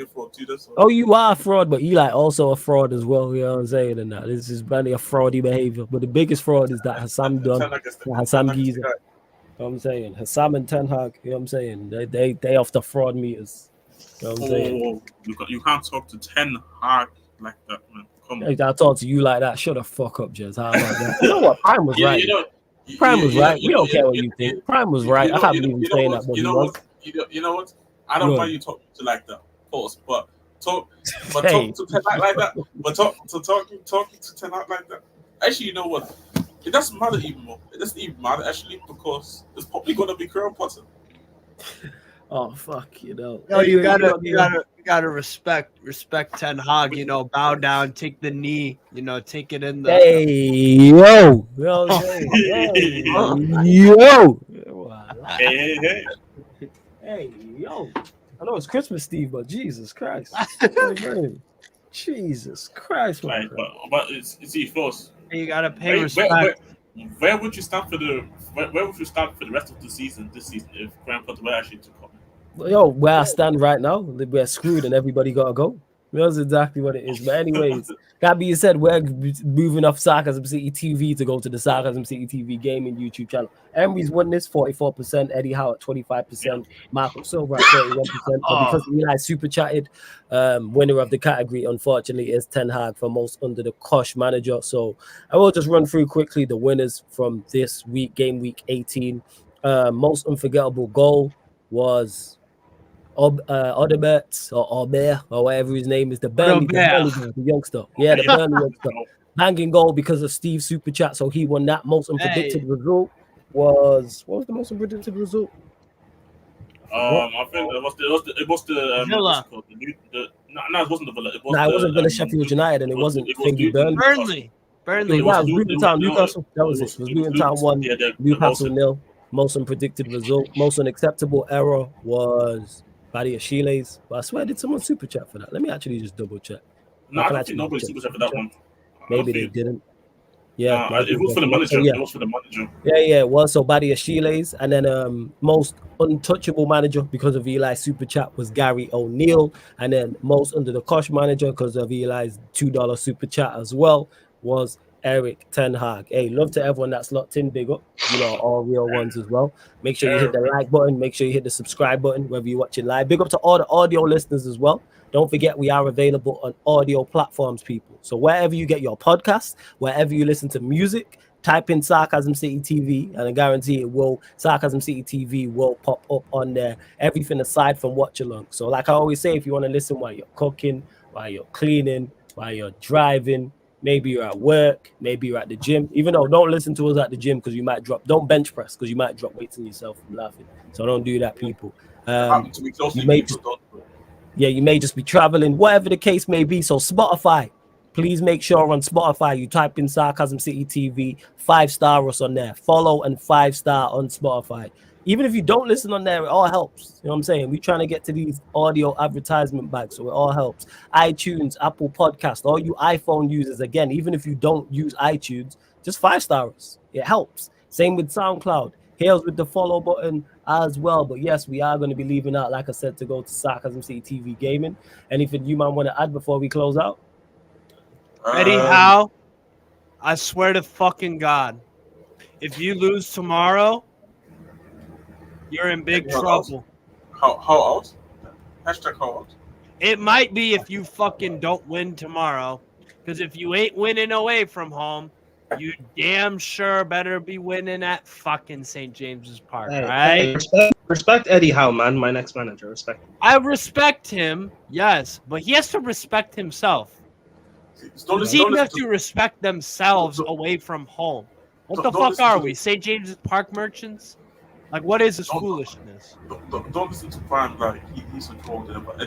C: fraud too.
A: Oh, you are a fraud, but Eli also a fraud as well. You know what I'm saying? And that this is really a fraudy behavior. But the biggest fraud is that Hassam done, Hassam Giza. You know what I'm saying? Hassam and Ten Hag. You know what I'm saying? They off the fraud meters. You know what I'm saying?
G: You can't talk to Ten Hag like that, man. Come on.
A: I talk to you like that. Shut the fuck up, Jez. How about that? You know what? Prime was right. Prime was right. We don't care what you think. Prime was right. I can't believe he's saying that.
G: You know what? I don't mind you talking to like that, of course, but talk to Ten Hag like that. But talking to Ten Hag like that. Actually, you know what? It doesn't matter even more. It doesn't even matter actually because it's probably gonna be Graham Potter.
A: Oh fuck, you know.
F: No, you gotta respect Ten Hag. You know, bow down, take the knee. You know, take it in the.
A: Hey yo, hey yo. I know it's Christmas, Steve, but Jesus Christ, Jesus Christ,
G: man. But it's first.
F: You gotta pay respect.
G: Where would you start for the rest of the season? This season, if Graham Potter were actually to come.
A: Yo, where I stand right now, we're screwed and everybody gotta go. That's exactly what it is. But anyways, that being said, we're moving off Sarcasm City TV to go to the Sarcasm City TV gaming YouTube channel. Emery's won this 44%, Eddie Howe at 25%, Michael Silver at 31%. But because Eli super chatted, winner of the category, unfortunately, is Ten Hag for most under the cosh manager. So I will just run through quickly the winners from this week, game week 18. Most unforgettable goal was Odebert or Aubert or whatever his name is, the Burnley the youngster. Yeah, the Burnley youngster. Banging goal because of Steve's super chat, so he won that. Most unpredicted result was what was the most unpredicted result?
G: I think it was the
F: Villa.
G: No, it wasn't the Villa. It
A: wasn't Villa, Sheffield United, and it wasn't
F: Burnley.
A: It was Luton Town, Newcastle. That was it. It was Luton Town 1, Newcastle 0. Most unpredicted result. Most unacceptable error was Badia Shile's. But I swear, did someone super chat for that? Let me actually just double check.
G: No, I don't think nobody super chat for that one.
A: Maybe they didn't. Yeah,
G: it was for the manager.
A: So, yeah.
G: It was for the manager.
A: Yeah, it was. So Badia Shile's, and then most untouchable manager because of Eli's super chat was Gary O'Neill, and then most under the cosh manager because of Eli's $2 super chat as well was Eric Ten Hag. Hey, love to everyone that's locked in. Big up, all real ones as well. Make sure you hit the like button. Make sure you hit the subscribe button whether you're watching live. Big up to all the audio listeners as well. Don't forget we are available on audio platforms, people. So wherever you get your podcasts, wherever you listen to music, type in Sarcasm City TV, and I guarantee Sarcasm City TV will pop up on there. Everything aside from watch along. So like I always say, if you want to listen while you're cooking, while you're cleaning, while you're driving, maybe you're at work, maybe you're at the gym. Even though don't listen to us at the gym because you might drop. Don't bench press because you might drop weights on yourself from laughing. So don't do that, people. You may just be traveling, whatever the case may be. So Spotify, please make sure on Spotify you type in Sarcasm City TV, 5-star us on there. Follow and 5-star on Spotify. Even if you don't listen on there, it all helps. You know what I'm saying? We're trying to get to these audio advertisement bags, so it all helps. iTunes, Apple Podcast, all you iPhone users, again, even if you don't use iTunes, just 5-star us. It helps. Same with SoundCloud. Hails with the follow button as well. But yes, we are going to be leaving out, like I said, to go to Sarcasm City TV Gaming. Anything you might want to add before we close out?
F: Eddie Howe, I swear to fucking God, if you lose tomorrow, you're in big trouble.
C: How out? Hashtag hard.
F: It might be if you fucking don't win tomorrow. Because if you ain't winning away from home, you damn sure better be winning at fucking St. James's Park,
E: Hey,
F: right?
E: hey, respect Eddie Howe, man. My next manager. Respect him.
F: I respect him, yes, but he has to respect himself. The team has to respect themselves away from home. What the fuck are we? St. James's Park merchants? Like, what is this foolishness?
C: Don't listen to Prime. Like he's a troll there. But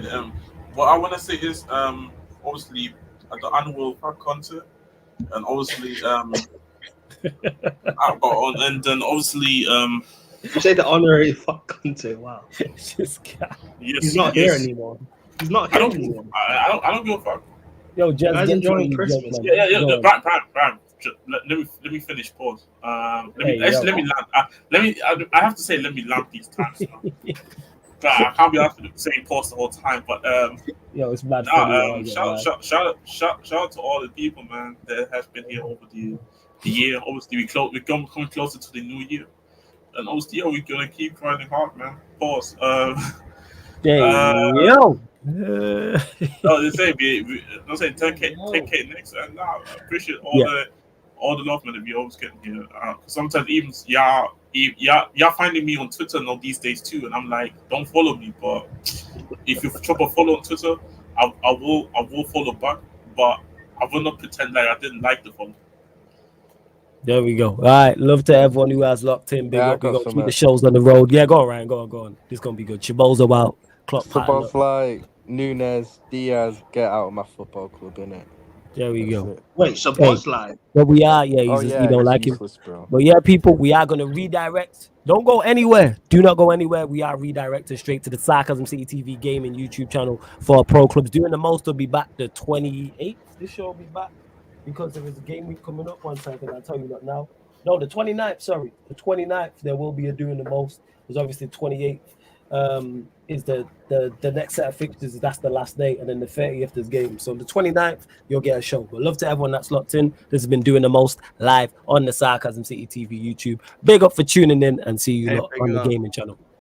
C: what I want to say is obviously at the annual pack concert, and obviously and then obviously
E: You say the honorary fuck concert. Wow.
C: yes,
E: He's not here anymore. He's not here anymore.
C: I don't give a fuck.
A: Yo, just
E: guys enjoying Christmas.
C: Yeah. Bram. Let me finish. Pause. Let me land. I have to say, let me land these times. I can't be asking to say pause the whole time. But
A: yo, it's bad.
C: Shout out to all the people, man, that has been here over the year. Obviously, we're coming closer to the new year, and obviously, we're gonna keep grinding hard, man. Pause.
A: Yo.
C: No, they say don't say 10K next, and I appreciate all the love, man, that we always get here. Sometimes even y'all finding me on Twitter now these days too, and I'm like, don't follow me, but if you drop a follow on Twitter, I will follow back, but I will not pretend like I didn't like the follow.
A: There we go. All right, love to everyone who has locked in. Big up. We got to keep the shows on the road. Yeah, go on, Ryan. Go on. This is gonna be good. Chibozo out. Clock
D: football's like Nunes, Diaz, get out of my football club, innit?
A: There we go.
E: Wait, so Boss live.
A: Well, we are, we don't like him.
D: Bro.
A: But yeah, people, we are gonna redirect. Don't go anywhere. Do not go anywhere. We are redirecting straight to the Sarcasm City TV gaming YouTube channel for our pro clubs. Doing the most will be back the 28th. This show will be back because there is a game week coming up. 1 second, I'll tell you that now. No, the 29th, sorry. The 29th, there will be a Doing the Most. There's obviously 28th. Is the next set of fixtures. That's the last day, and then the 30th is game. So the 29th, you'll get a show. But love to everyone that's locked in. This has been Doing the Most live on the Sarcasm City TV YouTube. Big up for tuning in, and see you on the gaming channel.